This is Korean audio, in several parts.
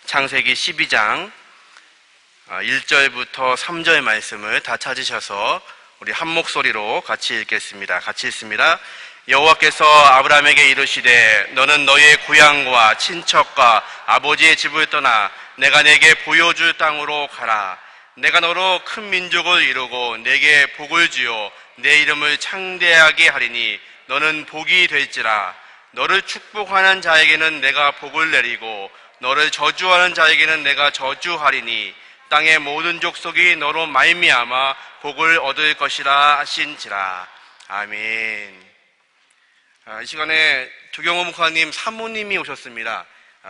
창세기 12장 1절부터 3절 말씀을 다 찾으셔서 우리 한 목소리로 같이 읽겠습니다. 같이 읽습니다. 여호와께서 아브라함에게 이르시되 너는 너의 고향과 친척과 아버지의 집을 떠나 내가 내게 보여줄 땅으로 가라. 내가 너로 큰 민족을 이루고 내게 복을 주어 내 이름을 창대하게 하리니 너는 복이 될지라. 너를 축복하는 자에게는 내가 복을 내리고 너를 저주하는 자에게는 내가 저주하리니 땅의 모든 족속이 너로 말미암아 복을 얻을 것이라 하신지라. 아멘. 이 시간에 조경호 목사님 사모님이 오셨습니다.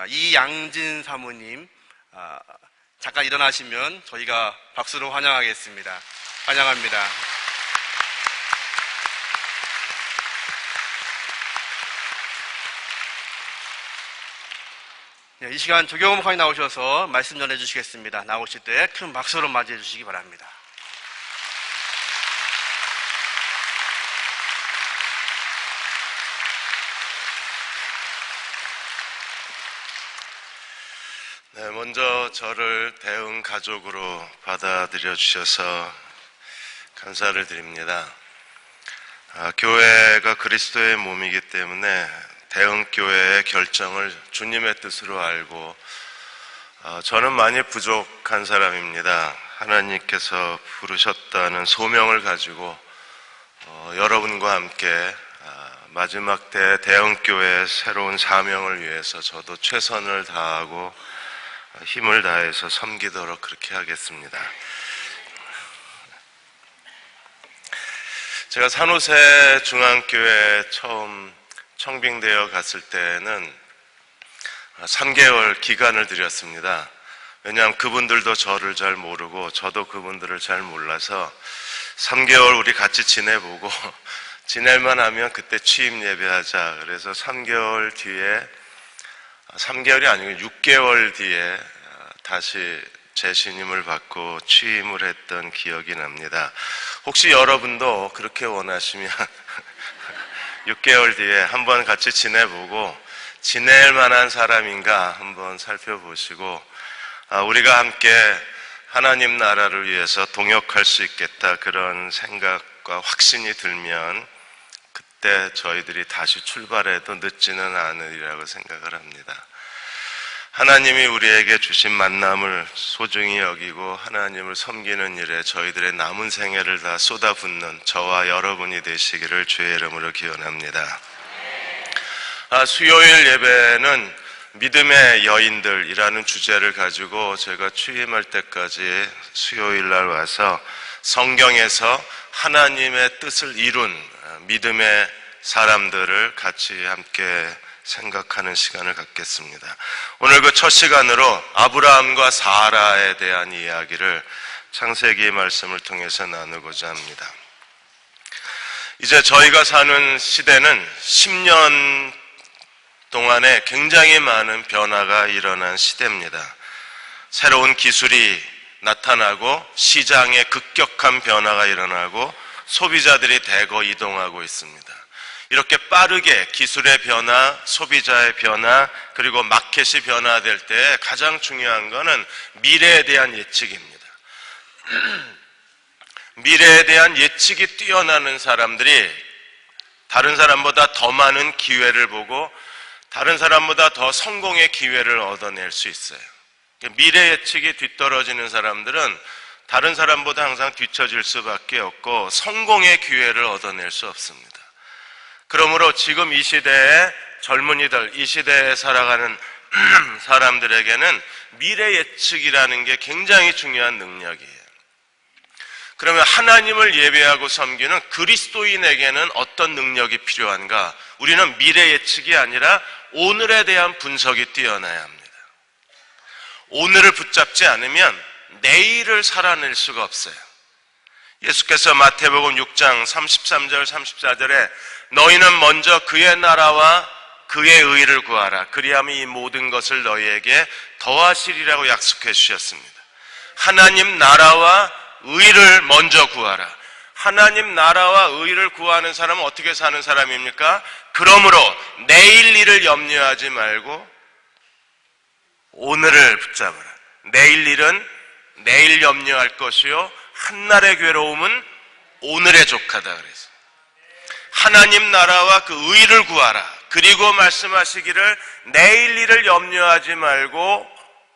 이양진 사모님, 잠깐 일어나시면 저희가 박수로 환영하겠습니다. 환영합니다. 이 시간 조경호 목사님 나오셔서 말씀 전해주시겠습니다. 나오실 때 큰 박수로 맞이해 주시기 바랍니다. 네, 먼저 저를 대응 가족으로 받아들여 주셔서 감사를 드립니다. 교회가 그리스도의 몸이기 때문에 대응교회의 결정을 주님의 뜻으로 알고 저는 많이 부족한 사람입니다. 하나님께서 부르셨다는 소명을 가지고 여러분과 함께 마지막 때 대응교회의 새로운 사명을 위해서 저도 최선을 다하고 힘을 다해서 섬기도록 그렇게 하겠습니다. 제가 산호세 중앙교회 처음 청빙되어 갔을 때는 3개월 기간을 드렸습니다. 왜냐하면 그분들도 저를 잘 모르고 저도 그분들을 잘 몰라서 3개월 우리 같이 지내보고 지낼만 하면 그때 취임 예배하자. 그래서 3개월 뒤에 3개월이 아니고 6개월 뒤에 다시 재신임을 받고 취임을 했던 기억이 납니다. 혹시 여러분도 그렇게 원하시면 6개월 뒤에 한번 같이 지내보고 지낼 만한 사람인가 한번 살펴보시고 우리가 함께 하나님 나라를 위해서 동역할 수 있겠다 그런 생각과 확신이 들면 그때 저희들이 다시 출발해도 늦지는 않으리라고 생각을 합니다. 하나님이 우리에게 주신 만남을 소중히 여기고 하나님을 섬기는 일에 저희들의 남은 생애를 다 쏟아붓는 저와 여러분이 되시기를 주의 이름으로 기원합니다. 수요일 예배는 믿음의 여인들이라는 주제를 가지고 제가 취임할 때까지 수요일 날 와서 성경에서 하나님의 뜻을 이룬 믿음의 사람들을 같이 함께 생각하는 시간을 갖겠습니다. 오늘 그 첫 시간으로 아브라함과 사라에 대한 이야기를 창세기 말씀을 통해서 나누고자 합니다. 이제 저희가 사는 시대는 10년 동안에 굉장히 많은 변화가 일어난 시대입니다. 새로운 기술이 나타나고 시장에 급격한 변화가 일어나고 소비자들이 대거 이동하고 있습니다. 이렇게 빠르게 기술의 변화, 소비자의 변화, 그리고 마켓이 변화될 때 가장 중요한 것은 미래에 대한 예측입니다. 미래에 대한 예측이 뛰어나는 사람들이 다른 사람보다 더 많은 기회를 보고 다른 사람보다 더 성공의 기회를 얻어낼 수 있어요. 미래 예측이 뒤떨어지는 사람들은 다른 사람보다 항상 뒤처질 수밖에 없고 성공의 기회를 얻어낼 수 없습니다. 그러므로 지금 이 시대의 젊은이들, 이 시대에 살아가는 사람들에게는 미래 예측이라는 게 굉장히 중요한 능력이에요. 그러면 하나님을 예배하고 섬기는 그리스도인에게는 어떤 능력이 필요한가? 우리는 미래 예측이 아니라 오늘에 대한 분석이 뛰어나야 합니다. 오늘을 붙잡지 않으면 내일을 살아낼 수가 없어요. 예수께서 마태복음 6장 33절 34절에 너희는 먼저 그의 나라와 그의 의를 구하라. 그리하면 이 모든 것을 너희에게 더하시리라고 약속해 주셨습니다. 하나님 나라와 의를 먼저 구하라. 하나님 나라와 의를 구하는 사람은 어떻게 사는 사람입니까? 그러므로 내일 일을 염려하지 말고 오늘을 붙잡으라. 내일 일은 내일 염려할 것이요 한날의 괴로움은 오늘의 족하다 그래서 하나님 나라와 그 의를 구하라. 그리고 말씀하시기를 내일 일을 염려하지 말고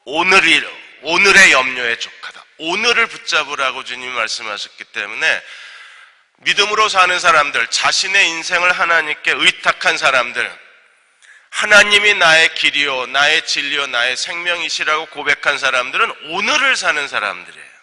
오늘의 염려에 족하다. 오늘을 붙잡으라고 주님이 말씀하셨기 때문에 믿음으로 사는 사람들, 자신의 인생을 하나님께 의탁한 사람들, 하나님이 나의 길이요, 나의 진리요, 나의 생명이시라고 고백한 사람들은 오늘을 사는 사람들이에요.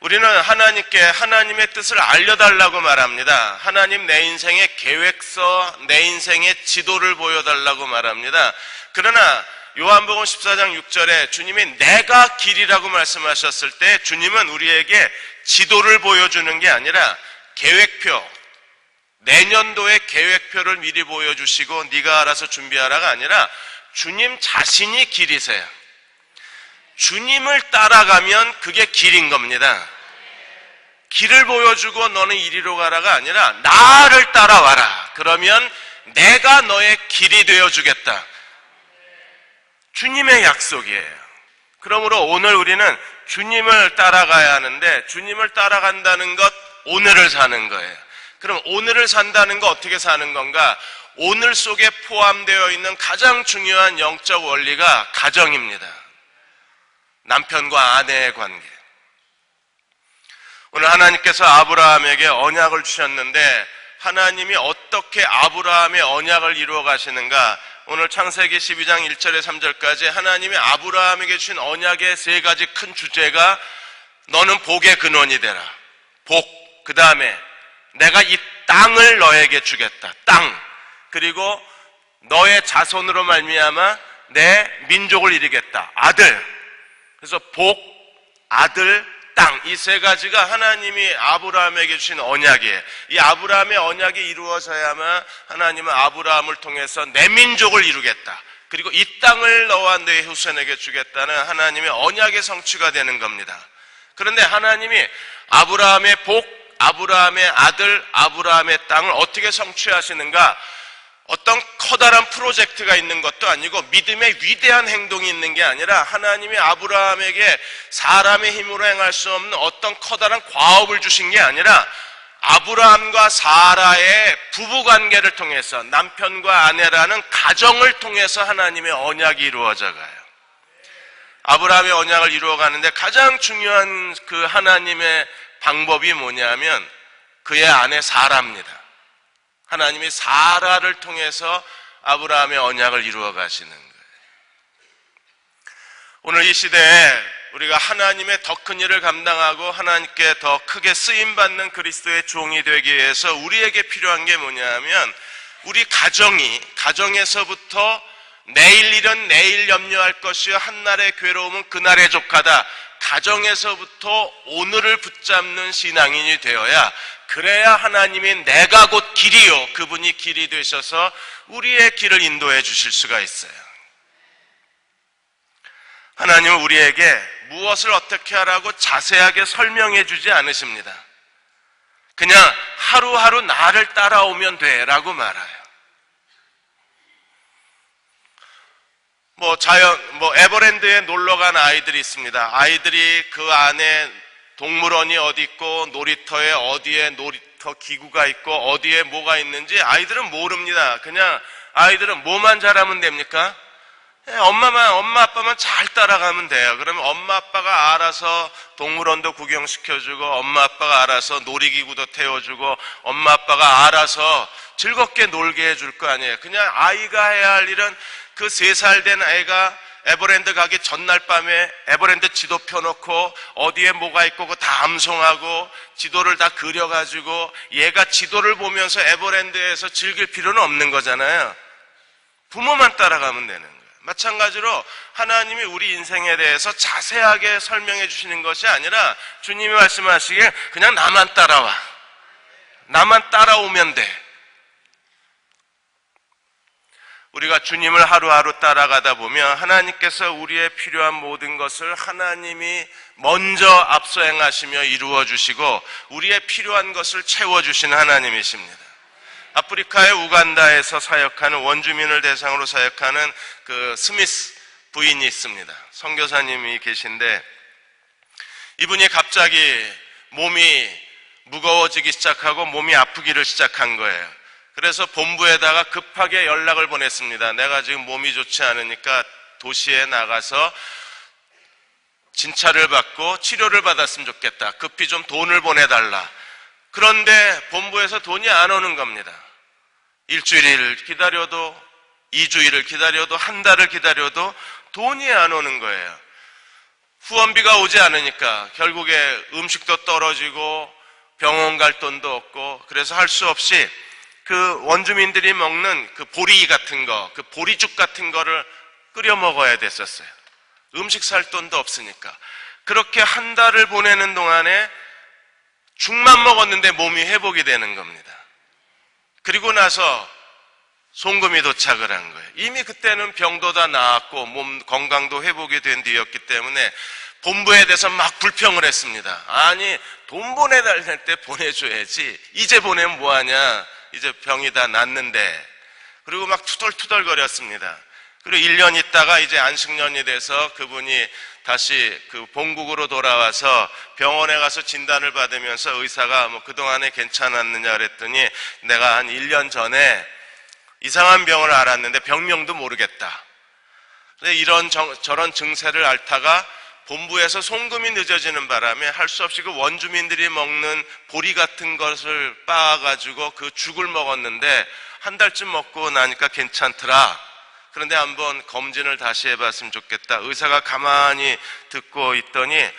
우리는 하나님께 하나님의 뜻을 알려달라고 말합니다. 하나님 내 인생의 계획서, 내 인생의 지도를 보여달라고 말합니다. 그러나 요한복음 14장 6절에 주님이 내가 길이라고 말씀하셨을 때 주님은 우리에게 지도를 보여주는 게 아니라 계획표, 내년도의 계획표를 미리 보여주시고 네가 알아서 준비하라가 아니라 주님 자신이 길이세요. 주님을 따라가면 그게 길인 겁니다. 길을 보여주고 너는 이리로 가라가 아니라 나를 따라와라. 그러면 내가 너의 길이 되어주겠다. 주님의 약속이에요. 그러므로 오늘 우리는 주님을 따라가야 하는데 주님을 따라간다는 것, 오늘을 사는 거예요. 그럼 오늘을 산다는 거 어떻게 사는 건가? 오늘 속에 포함되어 있는 가장 중요한 영적 원리가 가정입니다. 남편과 아내의 관계. 오늘 하나님께서 아브라함에게 언약을 주셨는데 하나님이 어떻게 아브라함의 언약을 이루어 가시는가? 오늘 창세기 12장 1절에 3절까지 하나님이 아브라함에게 주신 언약의 세 가지 큰 주제가 너는 복의 근원이 되라. 복, 그 다음에 내가 이 땅을 너에게 주겠다. 땅. 그리고 너의 자손으로 말미암아 내 민족을 이루겠다. 아들. 그래서 복, 아들, 땅. 이 세 가지가 하나님이 아브라함에게 주신 언약이에요. 이 아브라함의 언약이 이루어져야만 하나님은 아브라함을 통해서 내 민족을 이루겠다. 그리고 이 땅을 너와 내 후손에게 주겠다는 하나님의 언약의 성취가 되는 겁니다. 그런데 하나님이 아브라함의 복, 아브라함의 아들, 아브라함의 땅을 어떻게 성취하시는가? 어떤 커다란 프로젝트가 있는 것도 아니고 믿음의 위대한 행동이 있는 게 아니라 하나님이 아브라함에게 사람의 힘으로 행할 수 없는 어떤 커다란 과업을 주신 게 아니라 아브라함과 사라의 부부관계를 통해서 남편과 아내라는 가정을 통해서 하나님의 언약이 이루어져 가요. 아브라함의 언약을 이루어가는데 가장 중요한 그 하나님의 방법이 뭐냐면 그의 아내 사라입니다. 하나님이 사라를 통해서 아브라함의 언약을 이루어 가시는 거예요. 오늘 이 시대에 우리가 하나님의 더 큰 일을 감당하고 하나님께 더 크게 쓰임받는 그리스도의 종이 되기 위해서 우리에게 필요한 게 뭐냐면 우리 가정에서부터 내일 일은 내일 염려할 것이요 한날의 괴로움은 그날의 족하다. 가정에서부터 오늘을 붙잡는 신앙인이 되어야 그래야 하나님이 내가 곧 길이요 그분이 길이 되셔서 우리의 길을 인도해 주실 수가 있어요. 하나님은 우리에게 무엇을 어떻게 하라고 자세하게 설명해 주지 않으십니다. 그냥 하루하루 나를 따라오면 돼 라고 말아요. 에버랜드에 놀러 간 아이들이 있습니다. 아이들이 그 안에 동물원이 어디 있고 놀이터에 어디에 놀이터 기구가 있고 어디에 뭐가 있는지 아이들은 모릅니다. 그냥 아이들은 뭐만 잘하면 됩니까? 엄마 아빠만 잘 따라가면 돼요. 그러면 엄마 아빠가 알아서 동물원도 구경시켜주고 엄마 아빠가 알아서 놀이기구도 태워주고 엄마 아빠가 알아서 즐겁게 놀게 해줄 거 아니에요. 그냥 아이가 해야 할 일은 그 3살 된 애가 에버랜드 가기 전날 밤에 에버랜드 지도 펴놓고 어디에 뭐가 있고 그거 다 암송하고 지도를 다 그려가지고 얘가 지도를 보면서 에버랜드에서 즐길 필요는 없는 거잖아요. 부모만 따라가면 되는 거예요. 마찬가지로 하나님이 우리 인생에 대해서 자세하게 설명해 주시는 것이 아니라 주님이 말씀하시길 그냥 나만 따라와. 나만 따라오면 돼. 우리가 주님을 하루하루 따라가다 보면 하나님께서 우리의 필요한 모든 것을 하나님이 먼저 앞서 행하시며 이루어 주시고 우리의 필요한 것을 채워주시는 하나님이십니다. 아프리카의 우간다에서 사역하는 원주민을 대상으로 사역하는 그 스미스 부인이 있습니다. 선교사님이 계신데 이분이 갑자기 몸이 무거워지기 시작하고 몸이 아프기를 시작한 거예요. 그래서 본부에다가 급하게 연락을 보냈습니다. 내가 지금 몸이 좋지 않으니까 도시에 나가서 진찰을 받고 치료를 받았으면 좋겠다. 급히 좀 돈을 보내달라. 그런데 본부에서 돈이 안 오는 겁니다. 일주일을 기다려도, 2주일을 기다려도, 한 달을 기다려도 돈이 안 오는 거예요. 후원비가 오지 않으니까 결국에 음식도 떨어지고 병원 갈 돈도 없고, 그래서 할 수 없이 그 원주민들이 먹는 그 보리 같은 거, 그 보리죽 같은 거를 끓여 먹어야 됐었어요. 음식 살 돈도 없으니까. 그렇게 한 달을 보내는 동안에 죽만 먹었는데 몸이 회복이 되는 겁니다. 그리고 나서 송금이 도착을 한 거예요. 이미 그때는 병도 다 나았고 몸 건강도 회복이 된 뒤였기 때문에 본부에 대해서 막 불평을 했습니다. 아니, 돈 보내달랄 때 보내줘야지. 이제 보내면 뭐하냐. 이제 병이 다 낫는데. 그리고 막 투덜투덜거렸습니다. 그리고 1년 있다가 이제 안식년이 돼서 그분이 다시 그 본국으로 돌아와서 병원에 가서 진단을 받으면서 의사가 뭐 그동안에 괜찮았느냐 그랬더니 내가 한 1년 전에 이상한 병을 앓았는데 병명도 모르겠다. 근데 이런 저런 증세를 앓다가 본부에서 송금이 늦어지는 바람에 할 수 없이 그 원주민들이 먹는 보리 같은 것을 빻아가지고 그 죽을 먹었는데 한 달쯤 먹고 나니까 괜찮더라. 그런데 한번 검진을 다시 해봤으면 좋겠다. 의사가 가만히 듣고 있더니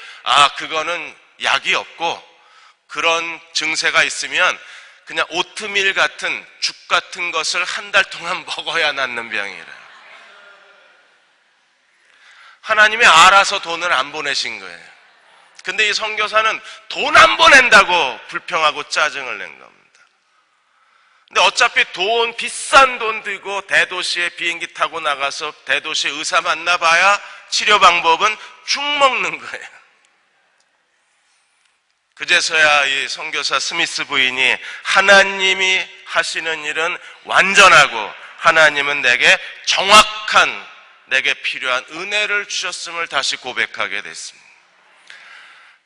그거는 약이 없고 그런 증세가 있으면 그냥 오트밀 같은 죽 같은 것을 한 달 동안 먹어야 낫는 병이라. 하나님이 알아서 돈을 안 보내신 거예요. 근데 이 선교사는 돈 안 보낸다고 불평하고 짜증을 낸 겁니다. 근데 어차피 비싼 돈 들고 대도시에 비행기 타고 나가서 대도시 의사 만나봐야 치료 방법은 죽 먹는 거예요. 그제서야 이 선교사 스미스 부인이 하나님이 하시는 일은 완전하고 하나님은 내게 정확한 내게 필요한 은혜를 주셨음을 다시 고백하게 됐습니다.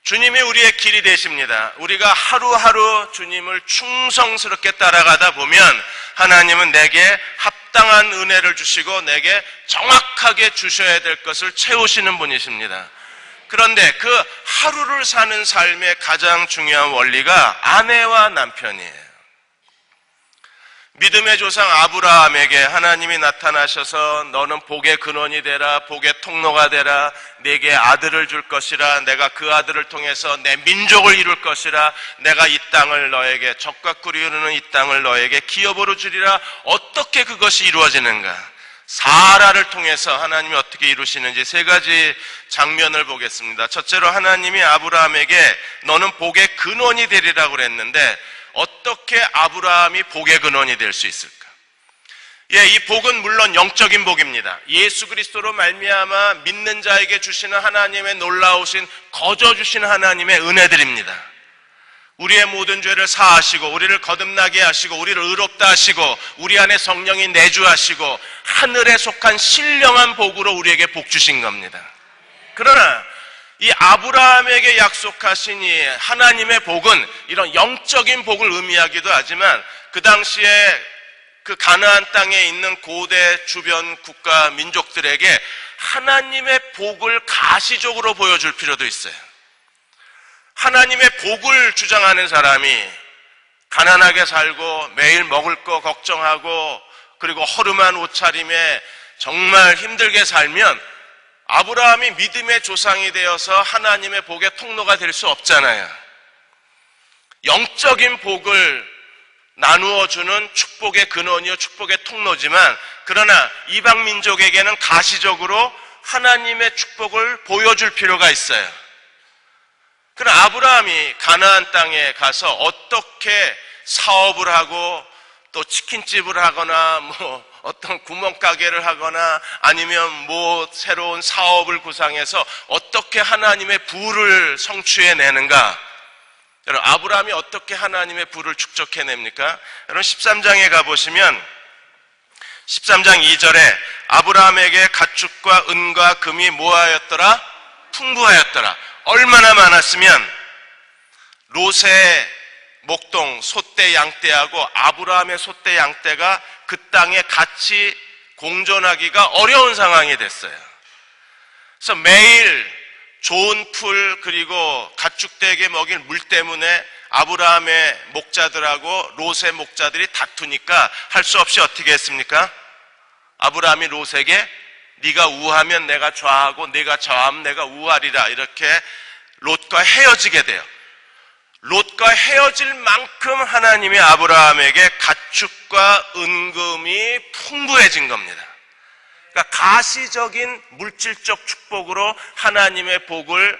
주님이 우리의 길이 되십니다. 우리가 하루하루 주님을 충성스럽게 따라가다 보면 하나님은 내게 합당한 은혜를 주시고 내게 정확하게 주셔야 될 것을 채우시는 분이십니다. 그런데 그 하루를 사는 삶의 가장 중요한 원리가 아내와 남편이에요. 믿음의 조상 아브라함에게 하나님이 나타나셔서 너는 복의 근원이 되라, 복의 통로가 되라, 내게 아들을 줄 것이라, 내가 그 아들을 통해서 내 민족을 이룰 것이라, 내가 이 땅을 너에게 적과 꿀이 흐르는 이 땅을 너에게 기업으로 주리라. 어떻게 그것이 이루어지는가? 사라를 통해서 하나님이 어떻게 이루시는지 세 가지 장면을 보겠습니다. 첫째로 하나님이 아브라함에게 너는 복의 근원이 되리라고 그랬는데 어떻게 아브라함이 복의 근원이 될 수 있을까? 이 복은 물론 영적인 복입니다. 예수 그리스도로 말미암아 믿는 자에게 주시는 하나님의 놀라우신 거저 주시는 하나님의 은혜들입니다. 우리의 모든 죄를 사하시고 우리를 거듭나게 하시고 우리를 의롭다 하시고 우리 안에 성령이 내주하시고 하늘에 속한 신령한 복으로 우리에게 복 주신 겁니다. 그러나 이 아브라함에게 약속하신 이 하나님의 복은 이런 영적인 복을 의미하기도 하지만 그 당시에 그 가나안 땅에 있는 고대 주변 국가 민족들에게 하나님의 복을 가시적으로 보여줄 필요도 있어요. 하나님의 복을 주장하는 사람이 가난하게 살고 매일 먹을 거 걱정하고 그리고 허름한 옷차림에 정말 힘들게 살면 아브라함이 믿음의 조상이 되어서 하나님의 복의 통로가 될 수 없잖아요. 영적인 복을 나누어주는 축복의 근원이요 축복의 통로지만 그러나 이방 민족에게는 가시적으로 하나님의 축복을 보여줄 필요가 있어요. 그러나 아브라함이 가나안 땅에 가서 어떻게 사업을 하고 또 치킨집을 하거나 뭐 어떤 구멍가게를 하거나 아니면 뭐 새로운 사업을 구상해서 어떻게 하나님의 부를 성취해내는가? 여러분 아브라함이 어떻게 하나님의 부를 축적해냅니까? 여러분 13장에 가보시면 13장 2절에 아브라함에게 가축과 은과 금이 뭐하였더라? 풍부하였더라. 얼마나 많았으면 롯의 목동 소떼 양떼하고 아브라함의 소떼 양떼가 그 땅에 같이 공존하기가 어려운 상황이 됐어요. 그래서 매일 좋은 풀 그리고 가축들에게 먹일 물 때문에 아브라함의 목자들하고 롯의 목자들이 다투니까 할 수 없이 어떻게 했습니까? 아브라함이 롯에게 네가 우하면 내가 좌하고 네가 좌하면 내가 우하리라, 이렇게 롯과 헤어지게 돼요. 롯과 헤어질 만큼 하나님이 아브라함에게 가축과 은금이 풍부해진 겁니다. 그러니까 가시적인 물질적 축복으로 하나님의 복을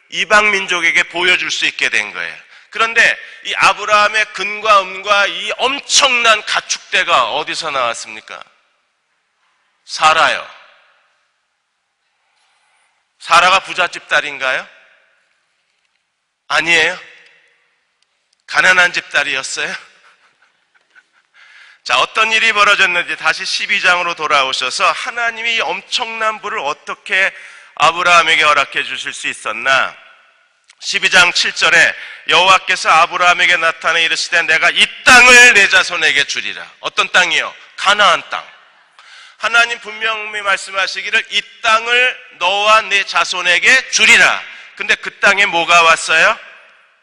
이방 민족에게 보여줄 수 있게 된 거예요. 그런데 이 아브라함의 근과 음과 이 엄청난 가축대가 어디서 나왔습니까? 사라요. 사라가 부잣집 딸인가요? 아니에요. 가난한 집 딸이었어요. 자, 어떤 일이 벌어졌는지 다시 12장으로 돌아오셔서 하나님이 이 엄청난 부를 어떻게 아브라함에게 허락해 주실 수 있었나? 12장 7절에 여호와께서 아브라함에게 나타내 이르시되 내가 이 땅을 내 자손에게 주리라. 어떤 땅이요? 가나안 땅. 하나님 분명히 말씀하시기를 이 땅을 너와 내 자손에게 주리라. 근데 그 땅에 뭐가 왔어요?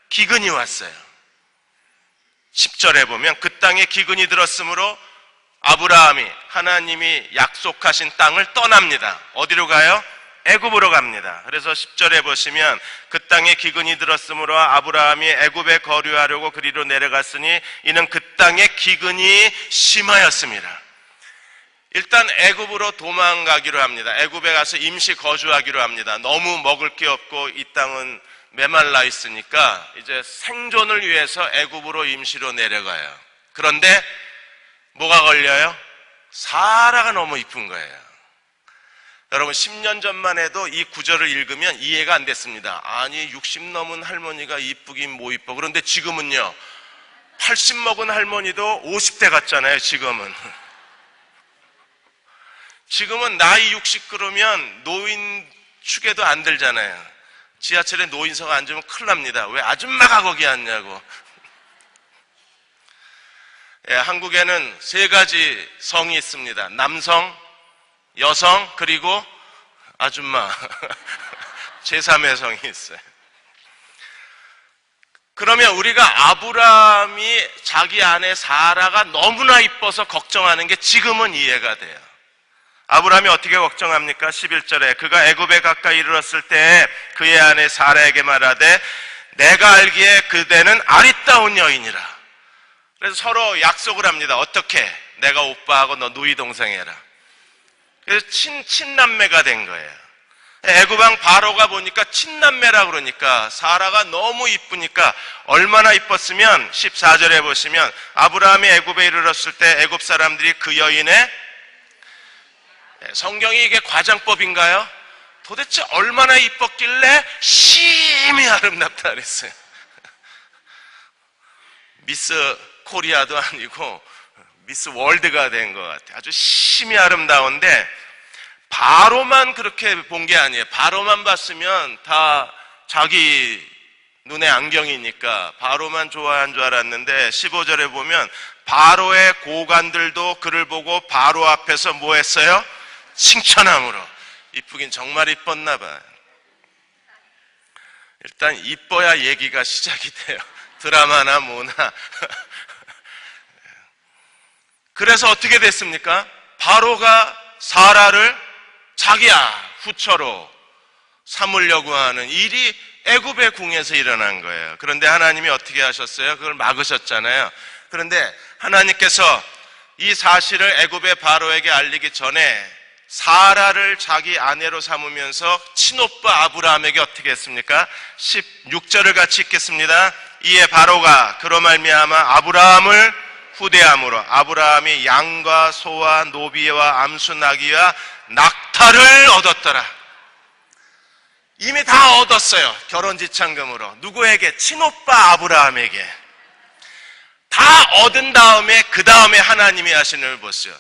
기근이 왔어요. 10절에 보면 그 땅에 기근이 들었으므로 아브라함이 하나님이 약속하신 땅을 떠납니다. 어디로 가요? 애굽으로 갑니다. 그래서 10절에 보시면 그 땅에 기근이 들었으므로 아브라함이 애굽에 거류하려고 그리로 내려갔으니 이는 그 땅에 기근이 심하였습니다. 일단 애굽으로 도망가기로 합니다. 애굽에 가서 임시 거주하기로 합니다. 너무 먹을 게 없고 이 땅은 메말라 있으니까 이제 생존을 위해서 애굽으로 임시로 내려가요. 그런데 뭐가 걸려요? 사라가 너무 이쁜 거예요. 여러분 10년 전만 해도 이 구절을 읽으면 이해가 안 됐습니다. 아니 60 넘은 할머니가 이쁘긴 뭐 이뻐. 그런데 지금은요 80 먹은 할머니도 50대 같잖아요. 지금은 나이 60 그러면 노인 축에도 안 들잖아요. 지하철에 노인석 앉으면 큰일 납니다. 왜 아줌마가 거기 앉냐고. 예, 한국에는 3가지 성이 있습니다. 남성, 여성, 그리고 아줌마. 제3의 성이 있어요. 그러면 우리가 아브라함이 자기 아내 사라가 너무나 이뻐서 걱정하는 게 지금은 이해가 돼요. 아브라함이 어떻게 걱정합니까? 11절에 그가 애굽에 가까이 이르렀을 때 그의 아내 사라에게 말하되 내가 알기에 그대는 아리따운 여인이라. 그래서 서로 약속을 합니다. 어떻게? 내가 오빠하고 너 누이 동생 해라. 그래서 친남매가 된 거예요. 애굽왕 바로가 보니까 친남매라 그러니까 사라가 너무 이쁘니까 얼마나 이뻤으면 14절에 보시면 아브라함이 애굽에 이르렀을 때 애굽 사람들이 그 여인의 성경이 이게 과장법인가요? 도대체 얼마나 이뻤길래 심히 아름답다 그랬어요. 미스 코리아도 아니고 미스 월드가 된 것 같아요. 아주 심히 아름다운데 바로만 그렇게 본 게 아니에요. 바로만 봤으면 다 자기 눈에 안경이니까 바로만 좋아한 줄 알았는데 15절에 보면 바로의 고관들도 그를 보고 바로 앞에서 뭐 했어요? 칭찬함으로. 이쁘긴 정말 이뻤나 봐요. 일단 이뻐야 얘기가 시작이 돼요. 드라마나 뭐나. 그래서 어떻게 됐습니까? 바로가 사라를 자기야 후처로 삼으려고 하는 일이 애굽의 궁에서 일어난 거예요. 그런데 하나님이 어떻게 하셨어요? 그걸 막으셨잖아요. 그런데 하나님께서 이 사실을 애굽의 바로에게 알리기 전에 사라를 자기 아내로 삼으면서 친오빠 아브라함에게 어떻게 했습니까? 16절을 같이 읽겠습니다. 이에 바로가 그로 말미암아 아브라함을 후대함으로 아브라함이 양과 소와 노비와 암수 나귀와 낙타를 얻었더라. 이미 다 얻었어요. 결혼지참금으로. 누구에게? 친오빠 아브라함에게. 다 얻은 다음에 그 다음에 하나님이 하시는 걸 보세요.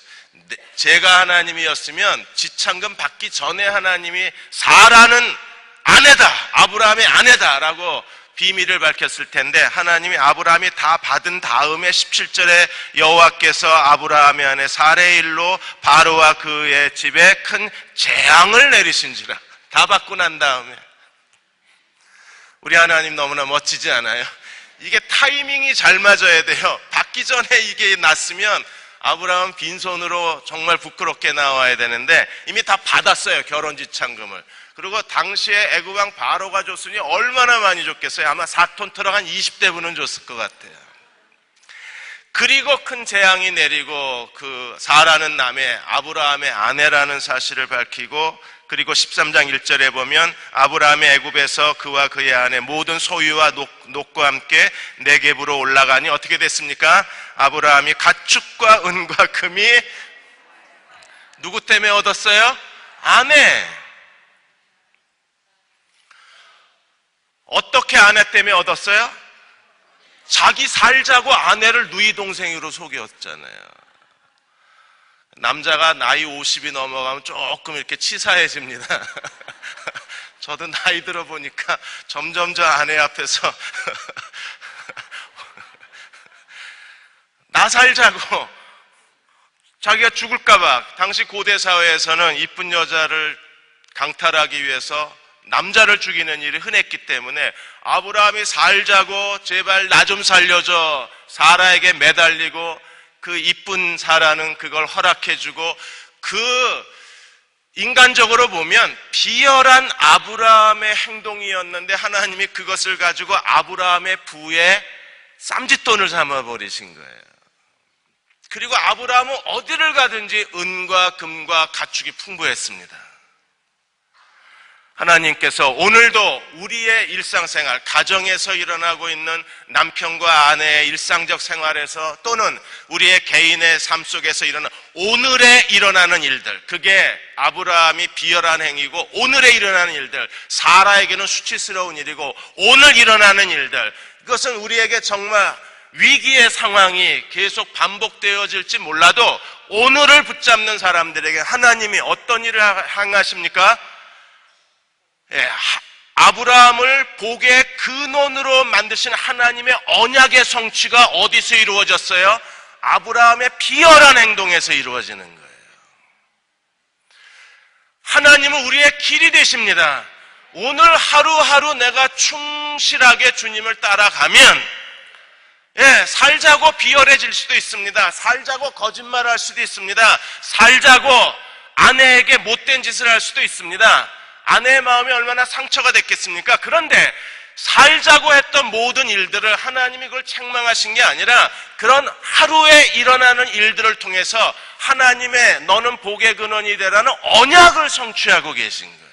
제가 하나님이었으면 지창금 받기 전에 하나님이 사라는 아내다, 아브라함의 아내다라고 비밀을 밝혔을 텐데, 하나님이 아브라함이 다 받은 다음에 17절에 여호와께서 아브라함의 아내 사라의 일로 바로와 그의 집에 큰 재앙을 내리신지라. 다 받고 난 다음에. 우리 하나님 너무나 멋지지 않아요? 이게 타이밍이 잘 맞아야 돼요. 받기 전에 이게 났으면 아브라함은 빈손으로 정말 부끄럽게 나와야 되는데 이미 다 받았어요, 결혼 지참금을. 그리고 당시에 애굽왕 바로가 줬으니 얼마나 많이 줬겠어요? 아마 4톤 트럭 한 20대분은 줬을 것 같아요. 그리고 큰 재앙이 내리고 그 사라는 남의 아브라함의 아내라는 사실을 밝히고, 그리고 13장 1절에 보면 아브라함이 애굽에서 그와 그의 아내 모든 소유와 녹과 함께 네겝으로 올라가니 어떻게 됐습니까? 아브라함이 가축과 은과 금이 누구 때문에 얻었어요? 아내. 어떻게 아내 때문에 얻었어요? 자기 살자고 아내를 누이 동생으로 속였잖아요. 남자가 나이 50이 넘어가면 조금 이렇게 치사해집니다. 저도 나이 들어보니까 점점 저 아내 앞에서 나 살자고, 자기가 죽을까봐. 당시 고대 사회에서는 이쁜 여자를 강탈하기 위해서 남자를 죽이는 일이 흔했기 때문에 아브라함이 살자고 제발 나 좀 살려줘, 사라에게 매달리고 그 이쁜 사라는 그걸 허락해주고, 그 인간적으로 보면 비열한 아브라함의 행동이었는데 하나님이 그것을 가지고 아브라함의 부에 쌈짓돈을 삼아버리신 거예요. 그리고 아브라함은 어디를 가든지 은과 금과 가축이 풍부했습니다. 하나님께서 오늘도 우리의 일상생활, 가정에서 일어나고 있는 남편과 아내의 일상적 생활에서 또는 우리의 개인의 삶 속에서 일어나는 오늘에 일어나는 일들, 그게 아브라함이 비열한 행위고 오늘에 일어나는 일들, 사라에게는 수치스러운 일이고 오늘 일어나는 일들, 이것은 우리에게 정말 위기의 상황이 계속 반복되어질지 몰라도 오늘을 붙잡는 사람들에게 하나님이 어떤 일을 행하십니까? 아브라함을 복의 근원으로 만드신 하나님의 언약의 성취가 어디서 이루어졌어요? 아브라함의 비열한 행동에서 이루어지는 거예요. 하나님은 우리의 길이 되십니다. 오늘 하루하루 내가 충실하게 주님을 따라가면 살자고 비열해질 수도 있습니다. 살자고 거짓말할 수도 있습니다. 살자고 아내에게 못된 짓을 할 수도 있습니다. 아내의 마음이 얼마나 상처가 됐겠습니까? 그런데 살자고 했던 모든 일들을 하나님이 그걸 책망하신 게 아니라 그런 하루에 일어나는 일들을 통해서 하나님의 너는 복의 근원이 되라는 언약을 성취하고 계신 거예요.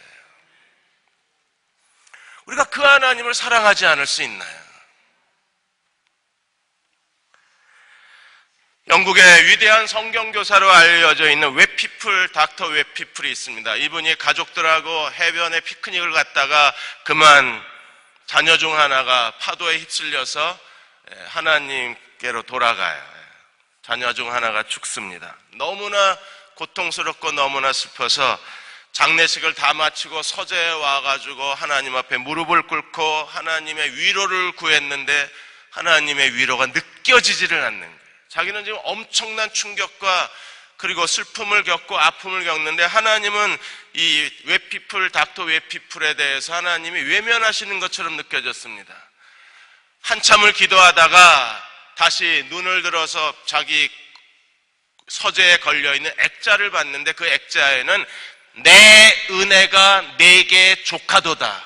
우리가 그 하나님을 사랑하지 않을 수 있나요? 영국의 위대한 성경교사로 알려져 있는 웨피플, 닥터 웨피플이 있습니다. 이분이 가족들하고 해변에 피크닉을 갔다가 그만 자녀 중 하나가 파도에 휩쓸려서 하나님께로 돌아가요. 자녀 중 하나가 죽습니다. 너무나 고통스럽고 너무나 슬퍼서 장례식을 다 마치고 서재에 와가지고 하나님 앞에 무릎을 꿇고 하나님의 위로를 구했는데 하나님의 위로가 느껴지지를 않는 거예요. 자기는 지금 엄청난 충격과 그리고 슬픔을 겪고 아픔을 겪는데 하나님은 이 웨피플, 닥터 웨피플에 대해서 하나님이 외면하시는 것처럼 느껴졌습니다. 한참을 기도하다가 다시 눈을 들어서 자기 서재에 걸려있는 액자를 봤는데 그 액자에는 내 은혜가 내게 족하도다,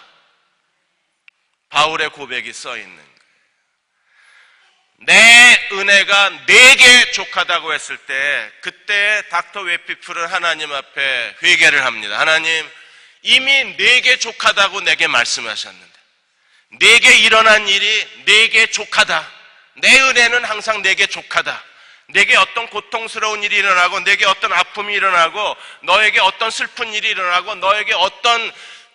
바울의 고백이 써있는, 내 은혜가 내게 족하다고 했을 때 그때 닥터 웨피플은 하나님 앞에 회개를 합니다. 하나님, 이미 내게 족하다고 내게 말씀하셨는데 내게 일어난 일이 내게 족하다, 내 은혜는 항상 내게 족하다, 내게 어떤 고통스러운 일이 일어나고 내게 어떤 아픔이 일어나고 너에게 어떤 슬픈 일이 일어나고 너에게 어떤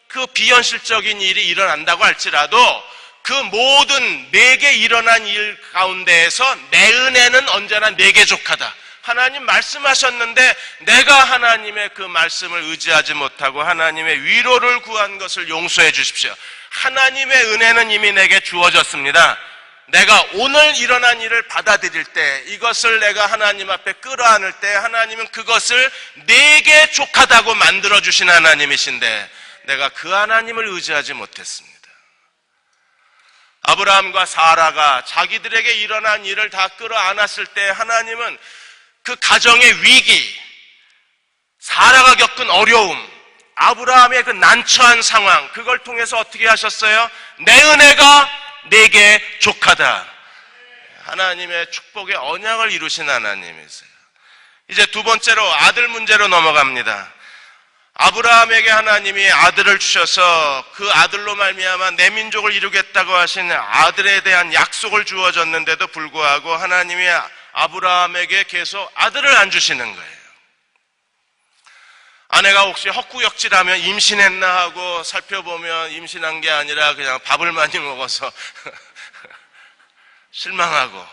그 비현실적인 일이 일어난다고 할지라도 그 모든 내게 일어난 일 가운데에서 내 은혜는 언제나 내게 족하다, 하나님 말씀하셨는데 내가 하나님의 그 말씀을 의지하지 못하고 하나님의 위로를 구한 것을 용서해 주십시오. 하나님의 은혜는 이미 내게 주어졌습니다. 내가 오늘 일어난 일을 받아들일 때, 이것을 내가 하나님 앞에 끌어안을 때 하나님은 그것을 내게 족하다고 만들어주신 하나님이신데 내가 그 하나님을 의지하지 못했습니다. 아브라함과 사라가 자기들에게 일어난 일을 다 끌어안았을 때 하나님은 그 가정의 위기, 사라가 겪은 어려움, 아브라함의 그 난처한 상황, 그걸 통해서 어떻게 하셨어요? 내 은혜가 내게 족하다. 하나님의 축복의 언약을 이루신 하나님이세요. 이제 두 번째로 아들 문제로 넘어갑니다. 아브라함에게 하나님이 아들을 주셔서 그 아들로 말미암아 내 민족을 이루겠다고 하신 아들에 대한 약속을 주어졌는데도 불구하고 하나님이 아브라함에게 계속 아들을 안 주시는 거예요. 아내가 혹시 헛구역질하면 임신했나 하고 살펴보면 임신한 게 아니라 그냥 밥을 많이 먹어서 실망하고,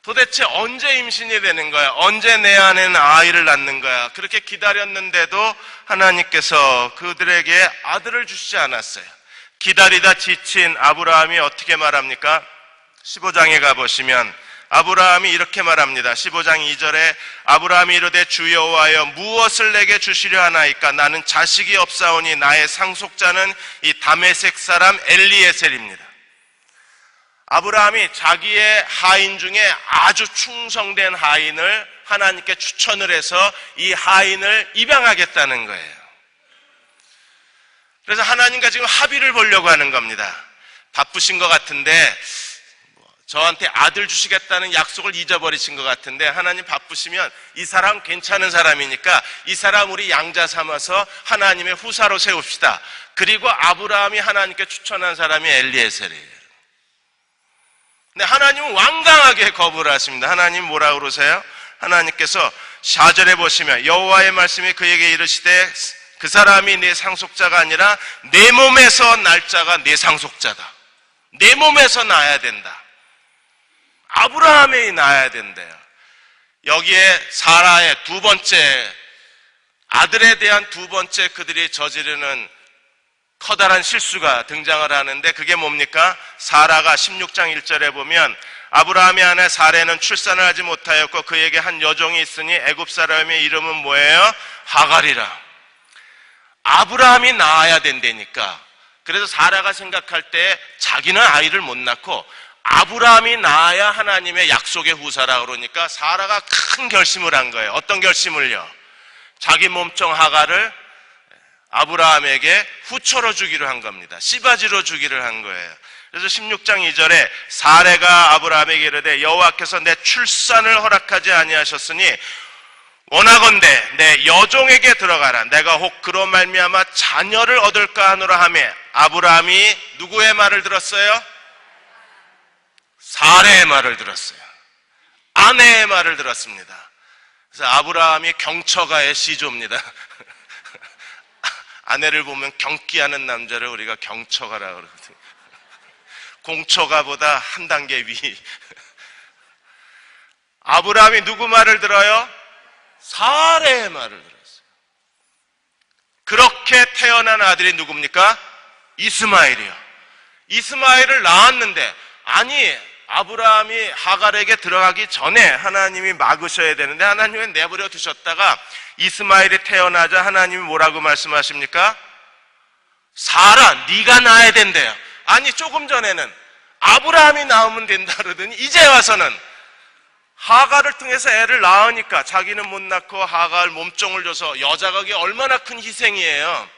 도대체 언제 임신이 되는 거야? 언제 내 안에는 아이를 낳는 거야? 그렇게 기다렸는데도 하나님께서 그들에게 아들을 주시지 않았어요. 기다리다 지친 아브라함이 어떻게 말합니까? 15장에 가보시면 아브라함이 이렇게 말합니다. 15장 2절에 아브라함이 이르되 주 여호와여 무엇을 내게 주시려 하나이까? 나는 자식이 없사오니 나의 상속자는 이 다메섹 사람 엘리에셀입니다. 아브라함이 자기의 하인 중에 아주 충성된 하인을 하나님께 추천을 해서 이 하인을 입양하겠다는 거예요. 그래서 하나님과 지금 합의를 보려고 하는 겁니다. 바쁘신 것 같은데 저한테 아들 주시겠다는 약속을 잊어버리신 것 같은데 하나님 바쁘시면 이 사람 괜찮은 사람이니까 이 사람 우리 양자 삼아서 하나님의 후사로 세웁시다. 그리고 아브라함이 하나님께 추천한 사람이 엘리에셀이에요. 근데 하나님은 완강하게 거부를 하십니다. 하나님 뭐라고 그러세요? 하나님께서 4절에 보시면 여호와의 말씀이 그에게 이르시되 그 사람이 내 상속자가 아니라 내 몸에서 날 자가 내 상속자다. 내 몸에서 낳아야 된다. 아브라함이 낳아야 된대요. 여기에 사라의 두 번째 아들에 대한 두 번째 그들이 저지르는 커다란 실수가 등장을 하는데 그게 뭡니까? 사라가 16장 1절에 보면 아브라함의 아내 사레는 출산을 하지 못하였고 그에게 한 여종이 있으니 애굽 사람의 이름은 뭐예요? 하갈이라. 아브라함이 낳아야 된다니까. 그래서 사라가 생각할 때 자기는 아이를 못 낳고 아브라함이 낳아야 하나님의 약속의 후사라 그러니까 사라가 큰 결심을 한 거예요. 어떤 결심을요? 자기 몸종 하갈을 아브라함에게 후처로 주기로 한 겁니다. 씨바지로 주기를 한 거예요. 그래서 16장 2절에 사레가 아브라함에게 이르되 여호와께서 내 출산을 허락하지 아니하셨으니 원하건대 내 여종에게 들어가라. 내가 혹 그로 말미암아 자녀를 얻을까 하노라 하매 아브라함이 누구의 말을 들었어요? 사레의 말을 들었어요. 아내의 말을 들었습니다. 그래서 아브라함이 경처가의 시조입니다. 아내를 보면 경기하는 남자를 우리가 경처가라 그러거든요. 공처가보다 한 단계 위. 아브라함이 누구 말을 들어요? 사레의 말을 들었어요. 그렇게 태어난 아들이 누굽니까? 이스마엘이요. 이스마엘을 낳았는데 아니 아브라함이 하갈에게 들어가기 전에 하나님이 막으셔야 되는데 하나님은 내버려 두셨다가 이스마엘이 태어나자 하나님이 뭐라고 말씀하십니까? 사라 네가 낳아야 된대요. 아니 조금 전에는 아브라함이 낳으면 된다 그러더니 이제 와서는 하갈을 통해서 애를 낳으니까 자기는 못 낳고 하갈 몸종을 줘서 여자가 그게 얼마나 큰 희생이에요.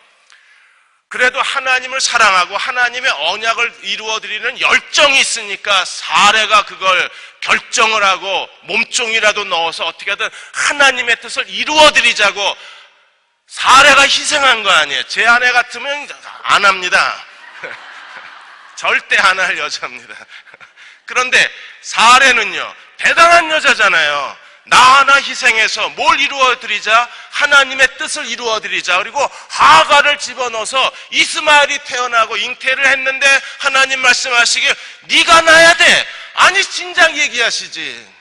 그래도 하나님을 사랑하고 하나님의 언약을 이루어드리는 열정이 있으니까 사레가 그걸 결정을 하고 몸종이라도 넣어서 어떻게든 하나님의 뜻을 이루어드리자고 사레가 희생한 거 아니에요. 제 아내 같으면 안 합니다. 절대 안 할 여자입니다. 그런데 사레는요 대단한 여자잖아요. 나 하나 희생해서 뭘 이루어드리자? 하나님의 뜻을 이루어드리자. 그리고 하갈을 집어넣어서 이스마엘이 태어나고 잉태를 했는데 하나님 말씀하시길 네가 낳아야 돼. 아니 진작 얘기하시지.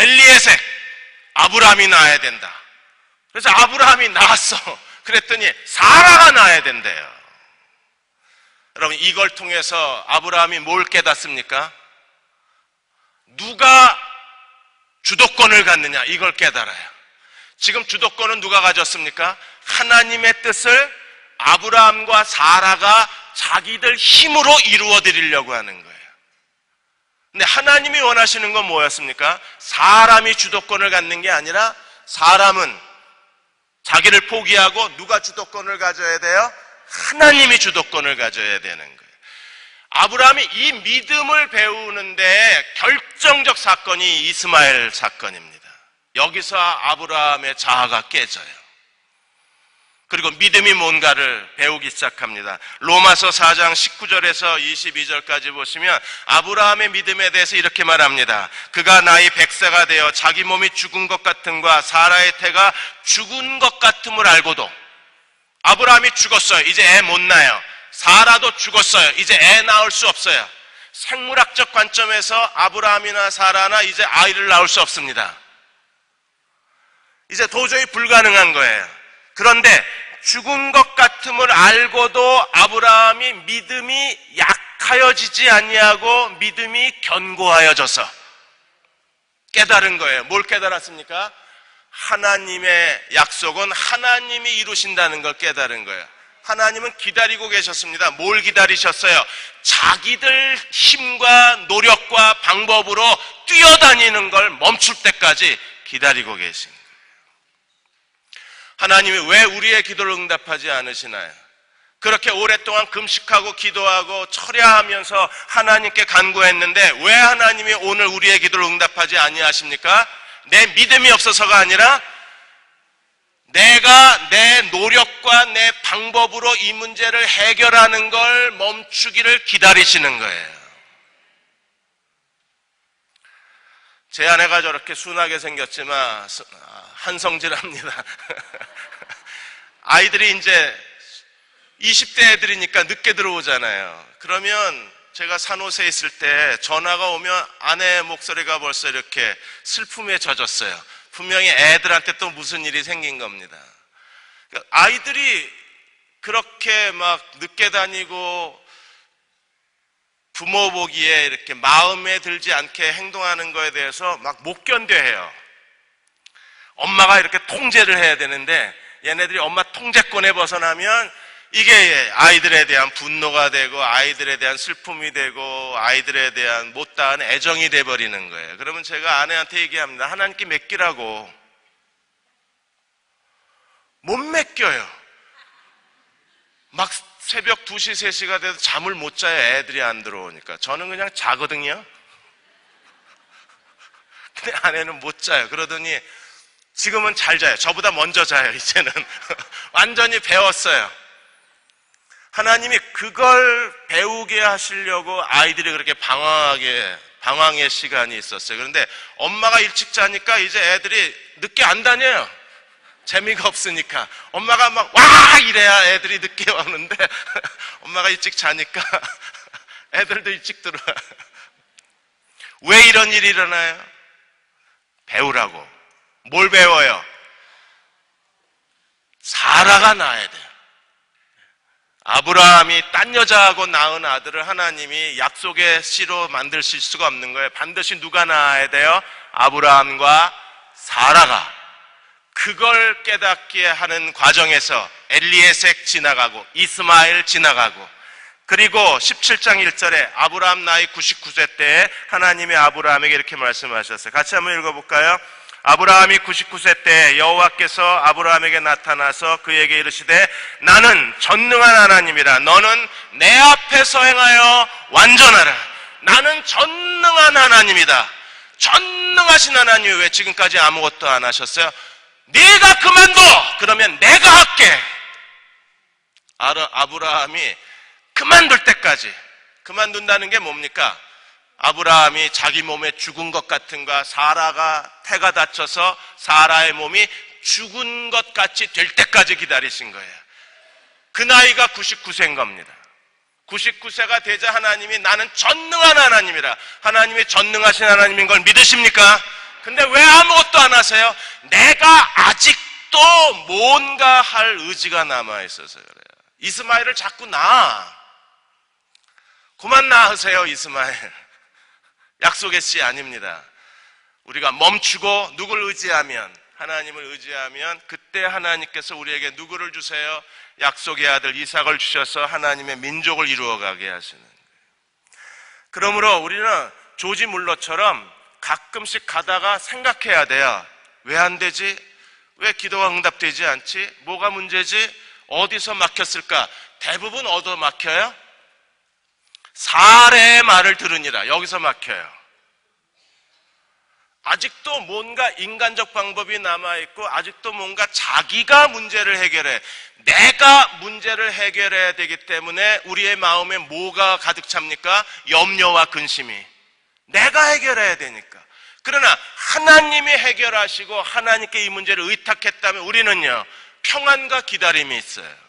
엘리에셀, 아브라함이 낳아야 된다. 그래서 아브라함이 낳았어. 그랬더니 사라가 낳아야 된대요. 여러분, 이걸 통해서 아브라함이 뭘 깨닫습니까? 누가 주도권을 갖느냐, 이걸 깨달아요. 지금 주도권은 누가 가졌습니까? 하나님의 뜻을 아브라함과 사라가 자기들 힘으로 이루어 드리려고 하는 거예요. 근데 하나님이 원하시는 건 뭐였습니까? 사람이 주도권을 갖는 게 아니라 사람은 자기를 포기하고 누가 주도권을 가져야 돼요? 하나님이 주도권을 가져야 되는 거예요. 아브라함이 이 믿음을 배우는데 결정적 사건이 이스마엘 사건입니다. 여기서 아브라함의 자아가 깨져요. 그리고 믿음이 뭔가를 배우기 시작합니다. 로마서 4장 19절에서 22절까지 보시면 아브라함의 믿음에 대해서 이렇게 말합니다. 그가 나이 100세가 되어 자기 몸이 죽은 것 같음과 사라의 태가 죽은 것 같음을 알고도, 아브라함이 죽었어요. 이제 애 못 낳아요. 사라도 죽었어요. 이제 애 낳을 수 없어요. 생물학적 관점에서 아브라함이나 사라나 이제 아이를 낳을 수 없습니다. 이제 도저히 불가능한 거예요. 그런데 죽은 것 같음을 알고도 아브라함이 믿음이 약하여지지 아니하고 믿음이 견고하여져서 깨달은 거예요. 뭘 깨달았습니까? 하나님의 약속은 하나님이 이루신다는 걸 깨달은 거예요. 하나님은 기다리고 계셨습니다. 뭘 기다리셨어요? 자기들 힘과 노력과 방법으로 뛰어다니는 걸 멈출 때까지 기다리고 계신 거예요. 하나님이 왜 우리의 기도를 응답하지 않으시나요? 그렇게 오랫동안 금식하고 기도하고 철야하면서 하나님께 간구했는데 왜 하나님이 오늘 우리의 기도를 응답하지 아니하십니까? 내 믿음이 없어서가 아니라 내가 내 노력과 내 방법으로 이 문제를 해결하는 걸 멈추기를 기다리시는 거예요. 제 아내가 저렇게 순하게 생겼지만 한성질합니다. 아이들이 이제 20대 애들이니까 늦게 들어오잖아요. 그러면 제가 산호세에 있을 때 전화가 오면 아내의 목소리가 벌써 이렇게 슬픔에 젖었어요. 분명히 애들한테 또 무슨 일이 생긴 겁니다. 아이들이 그렇게 막 늦게 다니고 부모 보기에 이렇게 마음에 들지 않게 행동하는 거에 대해서 막 못 견뎌해요. 엄마가 이렇게 통제를 해야 되는데 얘네들이 엄마 통제권에 벗어나면 이게 아이들에 대한 분노가 되고 아이들에 대한 슬픔이 되고 아이들에 대한 못다한 애정이 돼버리는 거예요. 그러면 제가 아내한테 얘기합니다. 하나님께 맡기라고. 못 맡겨요. 막 새벽 2시, 3시가 돼도 잠을 못 자요. 애들이 안 들어오니까. 저는 그냥 자거든요. 근데 아내는 못 자요. 그러더니 지금은 잘 자요. 저보다 먼저 자요. 이제는 완전히 배웠어요. 하나님이 그걸 배우게 하시려고 아이들이 그렇게 방황의 시간이 있었어요. 그런데 엄마가 일찍 자니까 이제 애들이 늦게 안 다녀요. 재미가 없으니까. 엄마가 막 와! 이래야 애들이 늦게 오는데 엄마가 일찍 자니까 애들도 일찍 들어와요. 왜 이런 일이 일어나요? 배우라고. 뭘 배워요? 사라가 낳아야 돼요. 아브라함이 딴 여자하고 낳은 아들을 하나님이 약속의 씨로 만드실 수가 없는 거예요. 반드시 누가 낳아야 돼요? 아브라함과 사라가. 그걸 깨닫게 하는 과정에서 엘리에셀 지나가고 이스마엘 지나가고, 그리고 17장 1절에 아브라함 나이 99세 때에 하나님이 아브라함에게 이렇게 말씀하셨어요. 같이 한번 읽어볼까요? 아브라함이 99세 때 여호와께서 아브라함에게 나타나서 그에게 이르시되 나는 전능한 하나님이라. 너는 내 앞에서 행하여 완전하라. 나는 전능한 하나님이다. 전능하신 하나님이 왜 지금까지 아무것도 안 하셨어요? 네가 그만둬! 그러면 내가 할게. 아브라함이 그만둘 때까지. 그만둔다는 게 뭡니까? 아브라함이 자기 몸에 죽은 것 같은가, 사라가 태가 다쳐서 사라의 몸이 죽은 것 같이 될 때까지 기다리신 거예요. 그 나이가 99세인 겁니다. 99세가 되자 하나님이 나는 전능한 하나님이라. 하나님이 전능하신 하나님인 걸 믿으십니까? 근데 왜 아무것도 안 하세요? 내가 아직도 뭔가 할 의지가 남아있어서 그래요. 이스마엘을 자꾸 낳아. 그만 낳으세요, 이스마엘. 약속의 씨 아닙니다. 우리가 멈추고 누굴 의지하면, 하나님을 의지하면 그때 하나님께서 우리에게 누구를 주세요? 약속의 아들 이삭을 주셔서 하나님의 민족을 이루어가게 하시는 거예요. 그러므로 우리는 조지 물러처럼 가끔씩 가다가 생각해야 돼요. 왜 안 되지? 왜 기도가 응답되지 않지? 뭐가 문제지? 어디서 막혔을까? 대부분 얻어 막혀요? 사례의 말을 들으니라. 여기서 막혀요. 아직도 뭔가 인간적 방법이 남아있고 아직도 뭔가 자기가 문제를 해결해. 내가 문제를 해결해야 되기 때문에 우리의 마음에 뭐가 가득 찹니까? 염려와 근심이. 내가 해결해야 되니까. 그러나 하나님이 해결하시고 하나님께 이 문제를 의탁했다면 우리는요, 평안과 기다림이 있어요.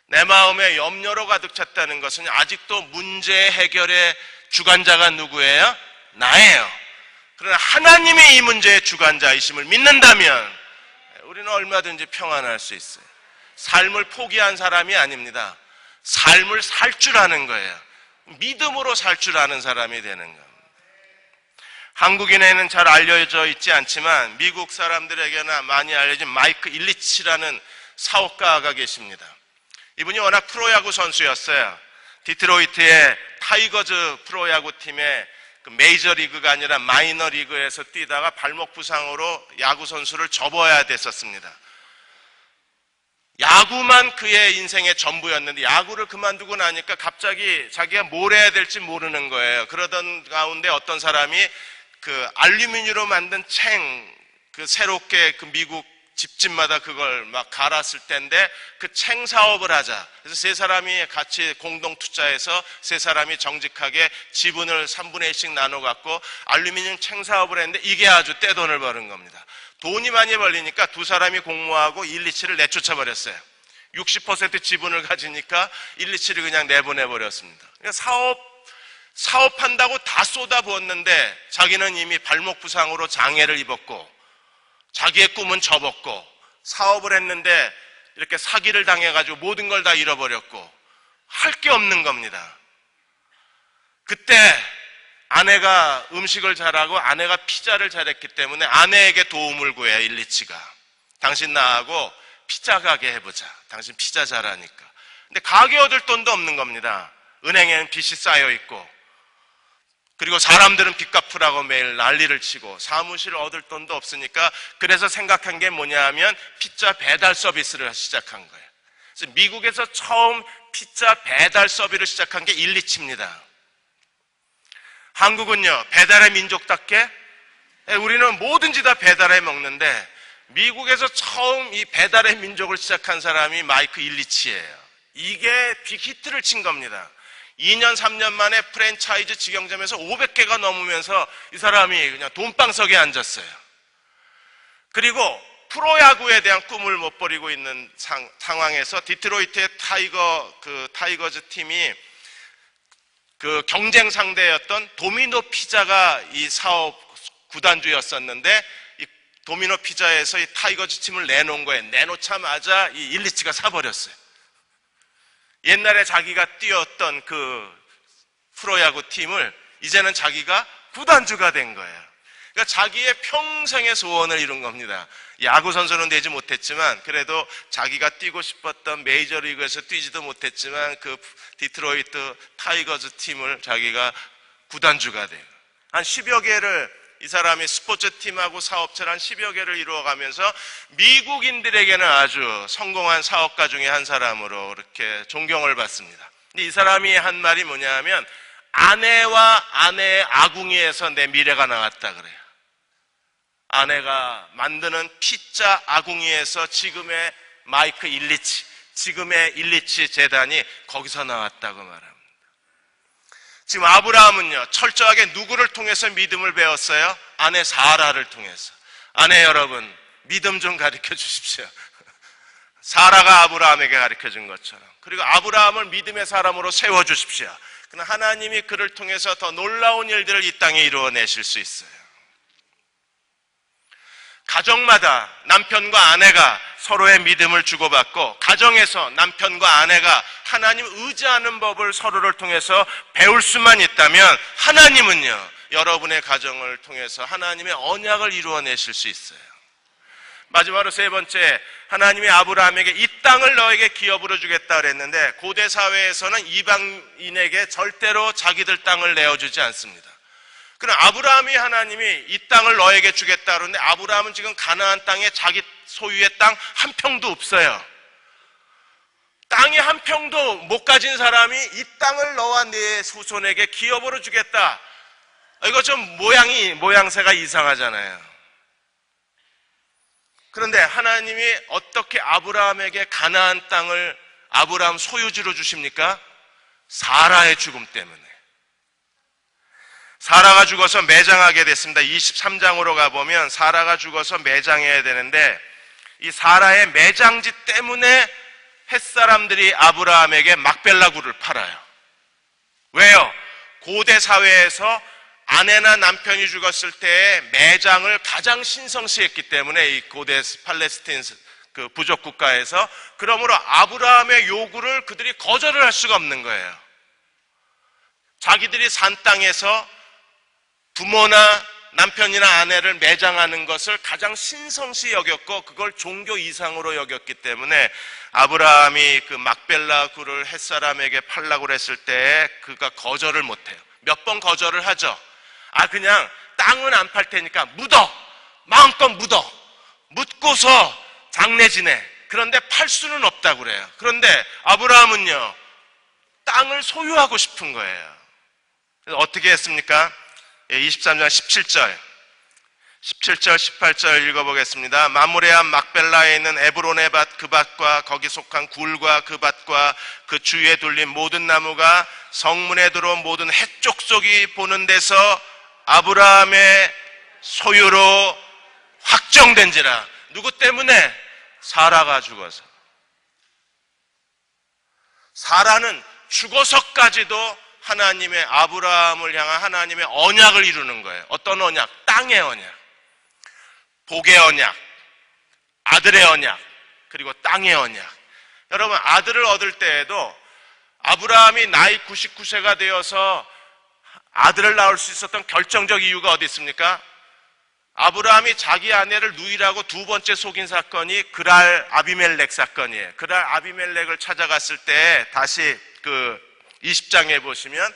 내 마음에 염려로 가득 찼다는 것은 아직도 문제 해결의 주관자가 누구예요? 나예요. 그러나 하나님이 이 문제의 주관자이심을 믿는다면 우리는 얼마든지 평안할 수 있어요. 삶을 포기한 사람이 아닙니다. 삶을 살 줄 아는 거예요. 믿음으로 살 줄 아는 사람이 되는 겁니다. 한국인에는 잘 알려져 있지 않지만 미국 사람들에게나 많이 알려진 마이크 일리치라는 사업가가 계십니다. 이분이 워낙 프로야구 선수였어요. 디트로이트의 타이거즈 프로야구 팀의 메이저리그가 아니라 마이너리그에서 뛰다가 발목 부상으로 야구 선수를 접어야 됐었습니다. 야구만 그의 인생의 전부였는데 야구를 그만두고 나니까 갑자기 자기가 뭘 해야 될지 모르는 거예요. 그러던 가운데 어떤 사람이 그 알루미늄으로 만든 그 새롭게 그 미국 집집마다 그걸 막 갈았을 때인데 그 챙 사업을 하자. 그래서 세 사람이 같이 공동 투자해서 세 사람이 정직하게 지분을 3분의 1씩 나눠 갖고 알루미늄 챙 사업을 했는데 이게 아주 떼돈을 버는 겁니다. 돈이 많이 벌리니까 두 사람이 공모하고 127을 내쫓아 버렸어요. 60% 지분을 가지니까 127을 그냥 내보내 버렸습니다. 그러니까 사업한다고 다 쏟아부었는데 자기는 이미 발목 부상으로 장애를 입었고 자기의 꿈은 접었고 사업을 했는데 이렇게 사기를 당해가지고 모든 걸 다 잃어버렸고 할 게 없는 겁니다. 그때 아내가 음식을 잘하고 아내가 피자를 잘했기 때문에 아내에게 도움을 구해요. 일리치가. 당신 나하고 피자 가게 해보자. 당신 피자 잘하니까. 근데 가게 얻을 돈도 없는 겁니다. 은행에는 빚이 쌓여 있고 그리고 사람들은 빚 갚으라고 매일 난리를 치고 사무실을 얻을 돈도 없으니까 그래서 생각한 게 뭐냐 하면 피자 배달 서비스를 시작한 거예요. 그래서 미국에서 처음 피자 배달 서비스를 시작한 게 일리치입니다. 한국은요, 배달의 민족답게 우리는 뭐든지 다 배달해 먹는데 미국에서 처음 이 배달의 민족을 시작한 사람이 마이크 일리치예요. 이게 빅히트를 친 겁니다. 2년, 3년 만에 프랜차이즈 직영점에서 500개가 넘으면서 이 사람이 그냥 돈방석에 앉았어요. 그리고 프로야구에 대한 꿈을 못 버리고 있는 상황에서 디트로이트의 타이거즈 팀이 그 경쟁 상대였던 도미노 피자가 이 사업 구단주였었는데 이 도미노 피자에서 이 타이거즈 팀을 내놓은 거예요. 내놓자마자 이 일리치가 사버렸어요. 옛날에 자기가 뛰었던 그 프로야구 팀을 이제는 자기가 구단주가 된 거예요. 그러니까 자기의 평생의 소원을 이룬 겁니다. 야구 선수는 되지 못했지만 그래도 자기가 뛰고 싶었던 메이저리그에서 뛰지도 못했지만 그 디트로이트 타이거즈 팀을 자기가 구단주가 돼요. 한 10여 개를 이 사람이 스포츠팀하고 사업체를 한 10여 개를 이루어가면서 미국인들에게는 아주 성공한 사업가 중에 한 사람으로 이렇게 존경을 받습니다. 근데 이 사람이 한 말이 뭐냐 하면 아내와 아내의 아궁이에서 내 미래가 나왔다 그래요. 아내가 만드는 피자 아궁이에서 지금의 마이크 일리치, 지금의 일리치 재단이 거기서 나왔다고 말합니다. 지금 아브라함은요, 철저하게 누구를 통해서 믿음을 배웠어요? 아내 사라를 통해서. 아내 여러분, 믿음 좀 가르쳐 주십시오. 사라가 아브라함에게 가르쳐 준 것처럼. 그리고 아브라함을 믿음의 사람으로 세워 주십시오. 그러나 하나님이 그를 통해서 더 놀라운 일들을 이 땅에 이루어내실 수 있어요. 가정마다 남편과 아내가 서로의 믿음을 주고받고, 가정에서 남편과 아내가 하나님 의지하는 법을 서로를 통해서 배울 수만 있다면 하나님은요, 여러분의 가정을 통해서 하나님의 언약을 이루어내실 수 있어요. 마지막으로 세 번째, 하나님이 아브라함에게 이 땅을 너에게 기업으로 주겠다 그랬는데, 고대 사회에서는 이방인에게 절대로 자기들 땅을 내어주지 않습니다. 그럼 아브라함이 하나님이 이 땅을 너에게 주겠다 그러는데, 아브라함은 지금 가나안 땅에 자기 소유의 땅 한 평도 없어요. 땅이 한 평도 못 가진 사람이 이 땅을 너와 네 후손에게 기업으로 주겠다. 이거 좀 모양새가 이상하잖아요. 그런데 하나님이 어떻게 아브라함에게 가나안 땅을 아브라함 소유지로 주십니까? 사라의 죽음 때문에. 사라가 죽어서 매장하게 됐습니다. 23장으로 가보면 사라가 죽어서 매장해야 되는데, 이 사라의 매장지 때문에 햇사람들이 아브라함에게 막벨라 굴을 팔아요. 왜요? 고대 사회에서 아내나 남편이 죽었을 때 매장을 가장 신성시했기 때문에, 이 고대 팔레스틴 그 부족 국가에서. 그러므로 아브라함의 요구를 그들이 거절을 할 수가 없는 거예요. 자기들이 산 땅에서 부모나 남편이나 아내를 매장하는 것을 가장 신성시 여겼고, 그걸 종교 이상으로 여겼기 때문에 아브라함이 그 막벨라 굴을 햇사람에게 팔라고 그랬을 때 그가 거절을 못해요. 몇 번 거절을 하죠. 그냥 땅은 안 팔 테니까 마음껏 묻고서 장례 지내. 그런데 팔 수는 없다고 그래요. 그런데 아브라함은요, 땅을 소유하고 싶은 거예요. 그래서 어떻게 했습니까? 23장 17절, 18절 읽어보겠습니다. 마므레 앞 막벨라에 있는 에브론의 밭, 그 밭과 거기 속한 굴과 그 밭과 그 주위에 둘린 모든 나무가 성문에 들어온 모든 해족속이 보는 데서 아브라함의 소유로 확정된지라. 누구 때문에? 사라가 죽어서. 사라는 죽어서까지도 하나님의, 아브라함을 향한 하나님의 언약을 이루는 거예요. 어떤 언약? 땅의 언약, 복의 언약, 아들의 언약, 그리고 땅의 언약. 여러분, 아들을 얻을 때에도 아브라함이 나이 99세가 되어서 아들을 낳을 수 있었던 결정적 이유가 어디 있습니까? 아브라함이 자기 아내를 누이라고 두 번째 속인 사건이 그랄 아비멜렉 사건이에요. 그랄 아비멜렉을 찾아갔을 때, 다시 그 20장에 보시면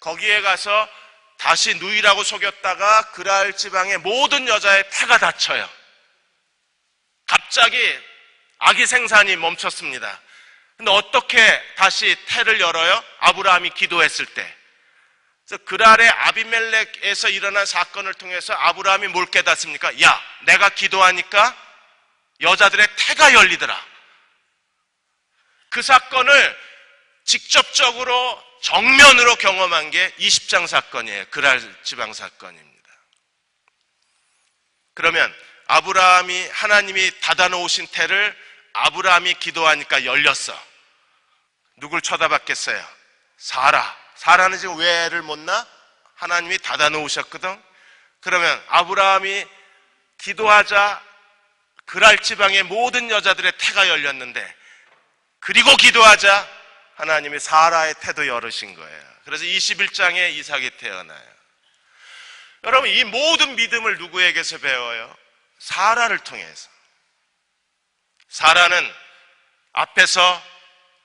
거기에 가서 다시 누이라고 속였다가 그랄 지방의 모든 여자의 태가 닫혀요. 갑자기 아기 생산이 멈췄습니다. 근데 어떻게 다시 태를 열어요? 아브라함이 기도했을 때. 그래서 그랄의 아비멜렉에서 일어난 사건을 통해서 아브라함이 뭘 깨닫습니까? 야, 내가 기도하니까 여자들의 태가 열리더라. 그 사건을 직접적으로 정면으로 경험한 게 20장 사건이에요. 그랄 지방 사건입니다. 그러면 아브라함이, 하나님이 닫아놓으신 태를 아브라함이 기도하니까 열렸어. 누굴 쳐다봤겠어요? 사라는 지금 왜 애를 못 낳아? 하나님이 닫아놓으셨거든. 그러면 아브라함이 기도하자 그랄 지방의 모든 여자들의 태가 열렸는데, 그리고 기도하자 하나님이 사라의 태도 열으신 거예요. 그래서 21장에 이삭이 태어나요. 여러분, 이 모든 믿음을 누구에게서 배워요? 사라를 통해서. 사라는 앞에서,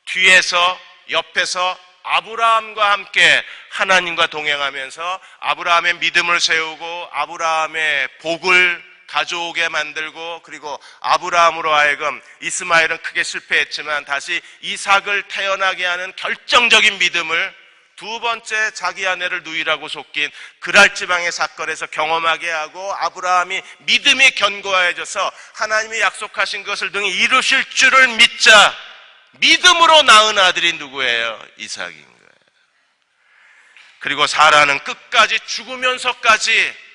뒤에서, 옆에서 아브라함과 함께 하나님과 동행하면서 아브라함의 믿음을 세우고 아브라함의 복을 가져오게 만들고, 그리고 아브라함으로 하여금, 이스마엘은 크게 실패했지만 다시 이삭을 태어나게 하는 결정적인 믿음을 두 번째 자기 아내를 누이라고 속긴 그랄 지방의 사건에서 경험하게 하고, 아브라함이 믿음이 견고해져서 하나님이 약속하신 것을 능히 이루실 줄을 믿자. 믿음으로 낳은 아들이 누구예요? 이삭인 거예요. 그리고 사라는 끝까지 죽으면서까지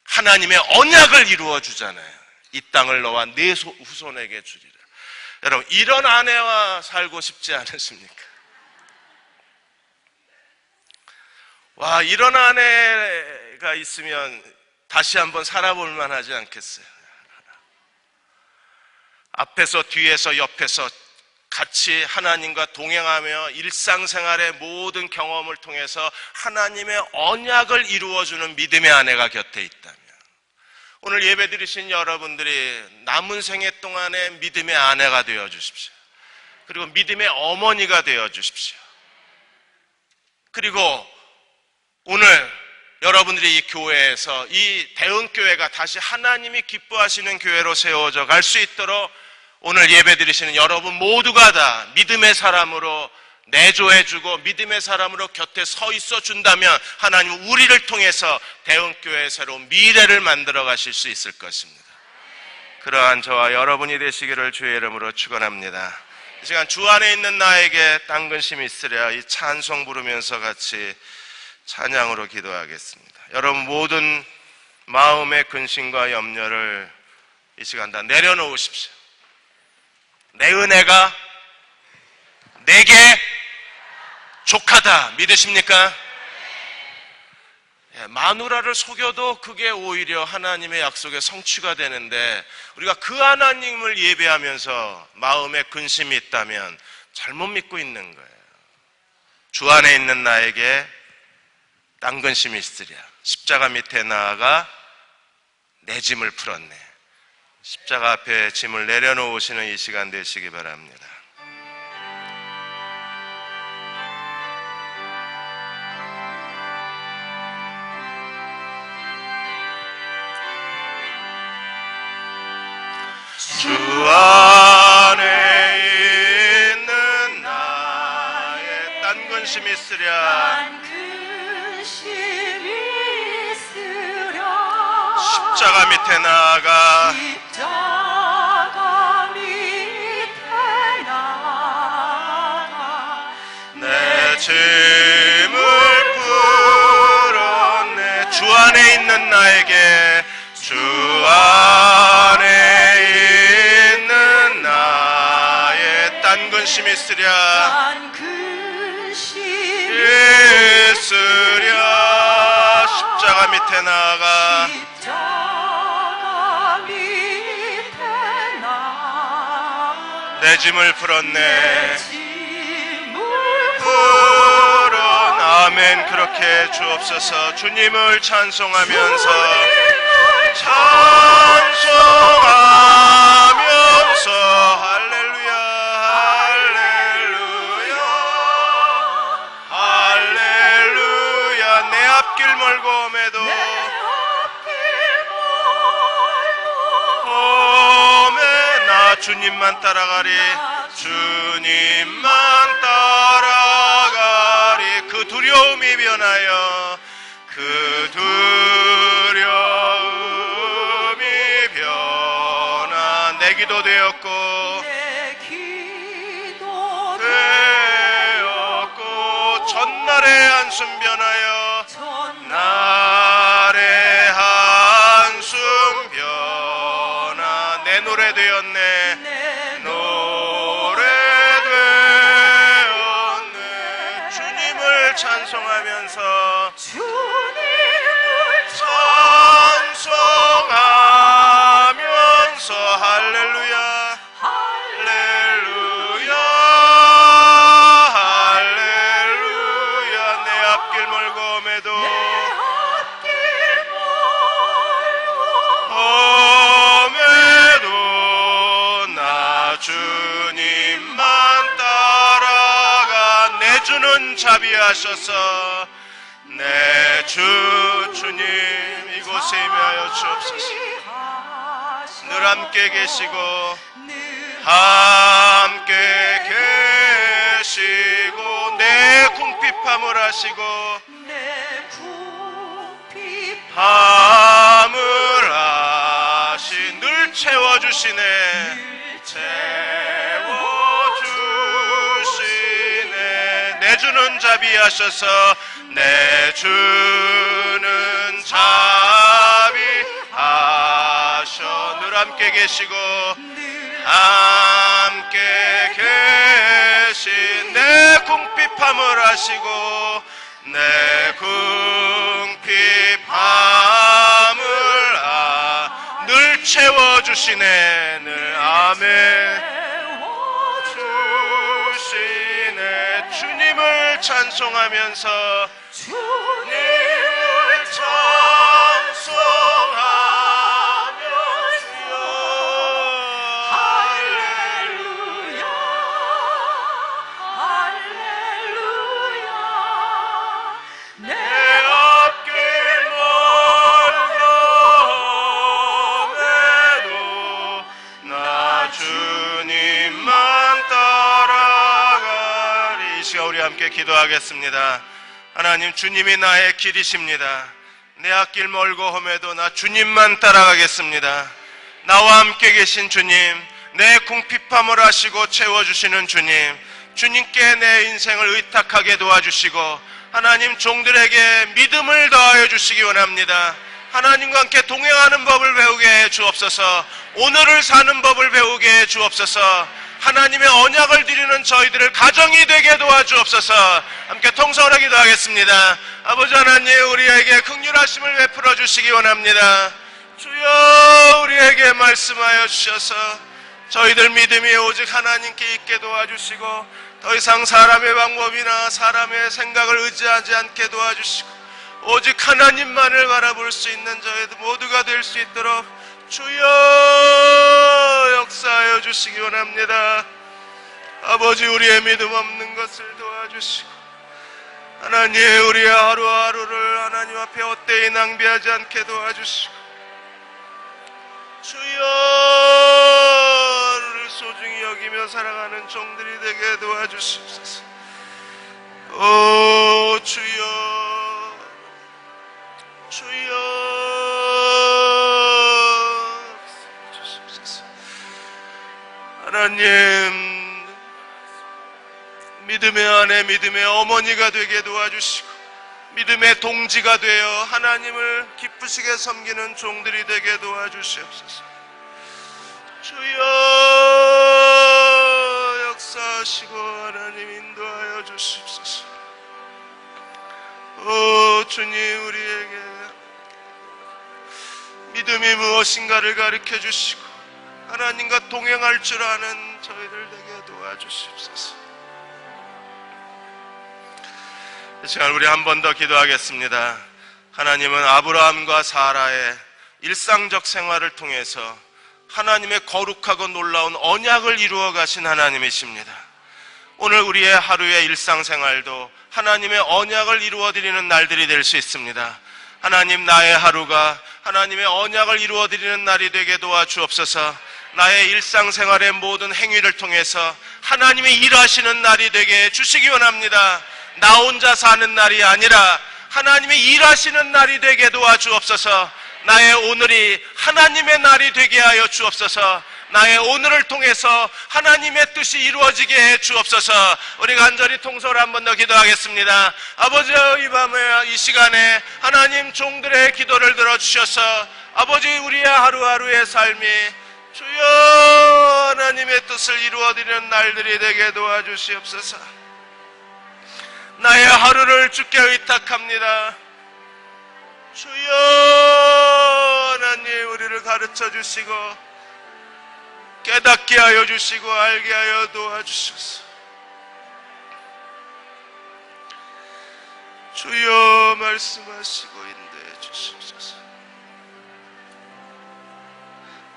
하나님의 언약을 이루어 주잖아요. 이 땅을 너와 네 후손에게 주리라. 여러분, 이런 아내와 살고 싶지 않으십니까? 와, 이런 아내가 있으면 다시 한번 살아볼 만하지 않겠어요? 앞에서 뒤에서 옆에서 같이 하나님과 동행하며 일상생활의 모든 경험을 통해서 하나님의 언약을 이루어주는 믿음의 아내가 곁에 있다면, 오늘 예배드리신 여러분들이 남은 생애 동안에 믿음의 아내가 되어 주십시오. 그리고 믿음의 어머니가 되어 주십시오. 그리고 오늘 여러분들이 이 교회에서 이 대흥교회가 다시 하나님이 기뻐하시는 교회로 세워져 갈 수 있도록 오늘 예배드리시는 여러분 모두가 다 믿음의 사람으로 내조해주고 믿음의 사람으로 곁에 서 있어 준다면 하나님은 우리를 통해서 대흥교회의 새로운 미래를 만들어 가실 수 있을 것입니다. 그러한 저와 여러분이 되시기를 주의 이름으로 축원합니다. 이 시간 주 안에 있는 나에게 딴 근심이 있으랴, 이 찬송 부르면서 같이 찬양으로 기도하겠습니다. 여러분 모든 마음의 근심과 염려를 이 시간 다 내려놓으십시오. 내 은혜가 내게 족하다 믿으십니까? 마누라를 속여도 그게 오히려 하나님의 약속의 성취가 되는데, 우리가 그 하나님을 예배하면서 마음에 근심이 있다면 잘못 믿고 있는 거예요. 주 안에 있는 나에게 딴 근심이 있으랴, 십자가 밑에 나아가 내 짐을 풀었네. 십자가 앞에 짐을 내려놓으시는 이 시간 되시기 바랍니다. 주 안에 있는 나의 딴 근심이 있으랴, 십자가 밑에 나아가 내 짐을 풀었네. 주 안에 있는 나에게, 주 안에 있는 나의 딴 근심이 있으랴, 있으랴. 십자가 밑에 나아가 내 짐을 풀었네. 아멘. 그렇게 주옵소서. 주님을 찬송하면서 할렐루야, 할렐루야, 할렐루야. 내 앞길 멀고 옴에도 나 주님만 따라가리, 주님만 따라가리. 그 두려움이 변하여, 그 두려움이 변하 내 기도 되었고, 전날의 한숨 변하여, 날의 한숨 변하 내 노래 되었네. 노래 되었네. 주님을 찬송하면서, 찬송하면서 할렐루야, 할렐루야, 할렐루야. 내 앞길 멀고 옴에도 나 주님만 따라가 내 주는 자비하셔서, 내 주님 이곳에 임하여 주옵소서. 늘 함께 계시고, 함께 계시고, 내 궁핍함을 하시고, 함을 하시 늘 채워주시네. 채워주시네. 내 주는 자비하셔서, 내 주는 자비하셔. 늘 함께 계시고, 함께 계신 내 궁핍함을 하시고, 내 궁핍함을 늘 채워주시네. 늘 아멘 주시네. 주님을 찬송하면서 주님을 찬송하며 주여 할렐루야 할렐루야 내 앞길 멀더라도 나 주님만 따라가리. 이 시간 우리 함께 기도하겠습니다. 하나님, 주님이 나의 길이십니다. 내 앞길 멀고 험해도 나 주님만 따라가겠습니다. 나와 함께 계신 주님, 내 궁핍함을 아시고 채워주시는 주님, 주님께 내 인생을 의탁하게 도와주시고 하나님 종들에게 믿음을 더하여 주시기 원합니다. 하나님과 함께 동행하는 법을 배우게 해 주옵소서. 오늘을 사는 법을 배우게 해 주옵소서. 하나님의 언약을 드리는 저희들을 가정이 되게 도와주옵소서. 함께 통성으로 기도하겠습니다. 아버지 하나님, 우리에게 긍휼하심을 베풀어 주시기 원합니다. 주여, 우리에게 말씀하여 주셔서 저희들 믿음이 오직 하나님께 있게 도와주시고 더 이상 사람의 방법이나 사람의 생각을 의지하지 않게 도와주시고 오직 하나님만을 바라볼 수 있는 저희들 모두가 될 수 있도록 주여 역사하여 주시기 원합니다. 아버지, 우리의 믿음 없는 것을 도와주시고 하나님, 우리의 하루하루를 하나님 앞에 헛되이 낭비하지 않게 도와주시고 주여를 소중히 여기며 살아가는 종들이 되게 도와주시옵소서. 오 주여, 주여 주시옵소서. 하나님, 믿음의 아내, 믿음의 어머니가 되게 도와주시고 믿음의 동지가 되어 하나님을 기쁘시게 섬기는 종들이 되게 도와주시옵소서. 주여 역사하시고 하나님 인도하여 주시옵소서. 오 주님, 우리에게 믿음이 무엇인가를 가르쳐 주시고 하나님과 동행할 줄 아는 저희들 되게 도와주시옵소서. 이 시간 우리 한 번 더 기도하겠습니다. 하나님은 아브라함과 사라의 일상적 생활을 통해서 하나님의 거룩하고 놀라운 언약을 이루어 가신 하나님이십니다. 오늘 우리의 하루의 일상생활도 하나님의 언약을 이루어 드리는 날들이 될 수 있습니다. 하나님, 나의 하루가 하나님의 언약을 이루어 드리는 날이 되게 도와주옵소서. 나의 일상생활의 모든 행위를 통해서 하나님이 일하시는 날이 되게 해주시기 원합니다. 나 혼자 사는 날이 아니라 하나님이 일하시는 날이 되게 도와주옵소서. 나의 오늘이 하나님의 날이 되게 하여 주옵소서. 나의 오늘을 통해서 하나님의 뜻이 이루어지게 해 주옵소서. 우리 간절히 통성을 한 번 더 기도하겠습니다. 아버지, 이 밤에 이 시간에 하나님 종들의 기도를 들어주셔서 아버지, 우리의 하루하루의 삶이 주여 하나님의 뜻을 이루어드리는 날들이 되게 도와주시옵소서. 나의 하루를 주께 의탁합니다. 주여 하나님, 우리를 가르쳐 주시고 깨닫게 하여 주시고 알게 하여 도와주소서. 주여 말씀하시고 인도해 주시옵소서.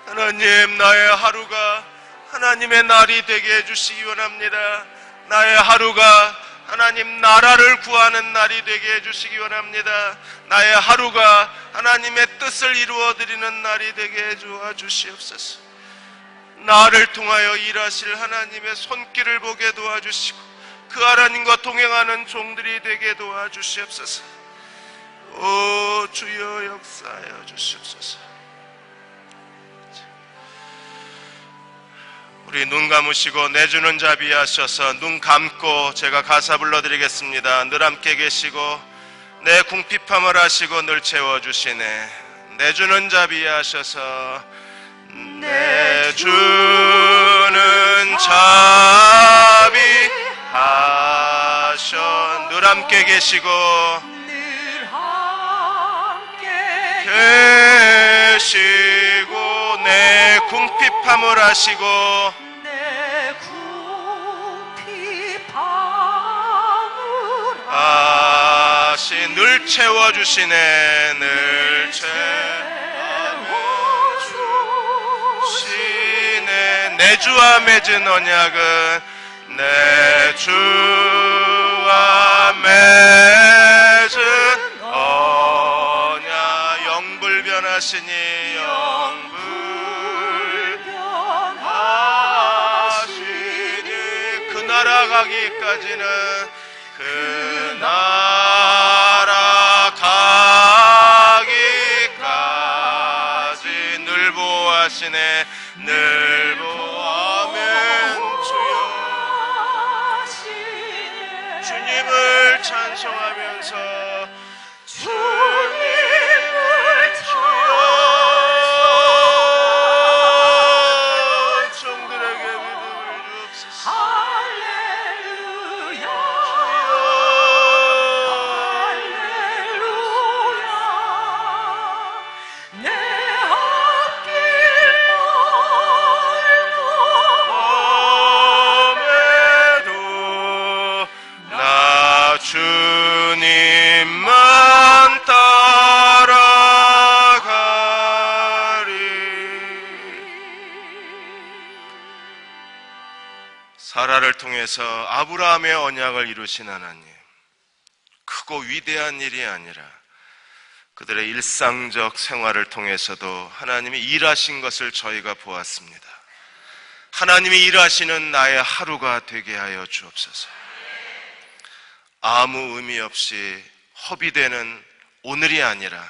하나님, 나의 하루가 하나님의 날이 되게 해주시기 원합니다. 나의 하루가 하나님 나라를 구하는 날이 되게 해주시기 원합니다. 나의 하루가 하나님의 뜻을 이루어드리는 날이 되게 해주어 주시옵소서. 나를 통하여 일하실 하나님의 손길을 보게 도와주시고 그 하나님과 동행하는 종들이 되게 도와주시옵소서. 오 주여 역사하여 주시옵소서. 우리 눈 감으시고 내주는 자비 하셔서 눈 감고 제가 가사 불러드리겠습니다. 늘 함께 계시고 내 궁핍함을 하시고 늘 채워주시네. 내주는 자비 하셔서 내주는 자비 하셔. 늘 함께 계시고 늘 함께 계시고 내 궁핍함을 아시고 내 궁핍함을 늘 채워주시네 늘 채워주시네 내 주와 맺은 언약은 내 주와 맺은 언약 영불변하시니 영불변하시니 그 나라 가기까지는 그 나라 가기까지 늘 보호하시네 늘 보호하면 주여 주님을 찬송하면서 주님을 주여 종들에게 믿음을 주옵소서 할렐루야 할렐루야 내 앞길 몸에도 나 주님만 따라가리 사라를 통해서 아브라함의 언약을 이루신 하나님 크고 위대한 일이 아니라 그들의 일상적 생활을 통해서도 하나님이 일하신 것을 저희가 보았습니다. 하나님이 일하시는 나의 하루가 되게 하여 주옵소서. 아무 의미 없이 허비되는 오늘이 아니라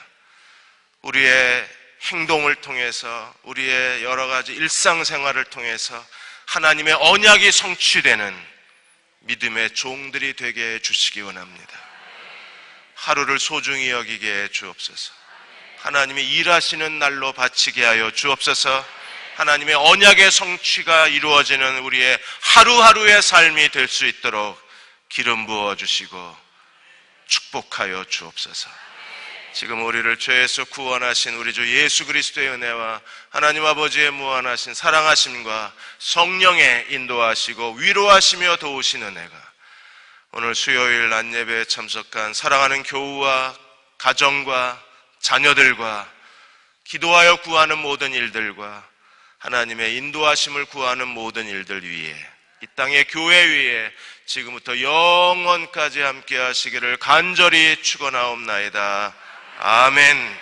우리의 행동을 통해서 우리의 여러 가지 일상생활을 통해서 하나님의 언약이 성취되는 믿음의 종들이 되게 해주시기 원합니다. 하루를 소중히 여기게 해 주옵소서. 하나님이 일하시는 날로 바치게 하여 주옵소서. 하나님의 언약의 성취가 이루어지는 우리의 하루하루의 삶이 될 수 있도록 기름 부어주시고 축복하여 주옵소서. 지금 우리를 죄에서 구원하신 우리 주 예수 그리스도의 은혜와 하나님 아버지의 무한하신 사랑하심과 성령의 인도하시고 위로하시며 도우신 은혜가 오늘 수요일 낮예배에 참석한 사랑하는 교우와 가정과 자녀들과 기도하여 구하는 모든 일들과 하나님의 인도하심을 구하는 모든 일들 위에 이 땅의 교회 위에 지금부터 영원까지 함께 하시기를 간절히 축원하옵나이다. 아멘.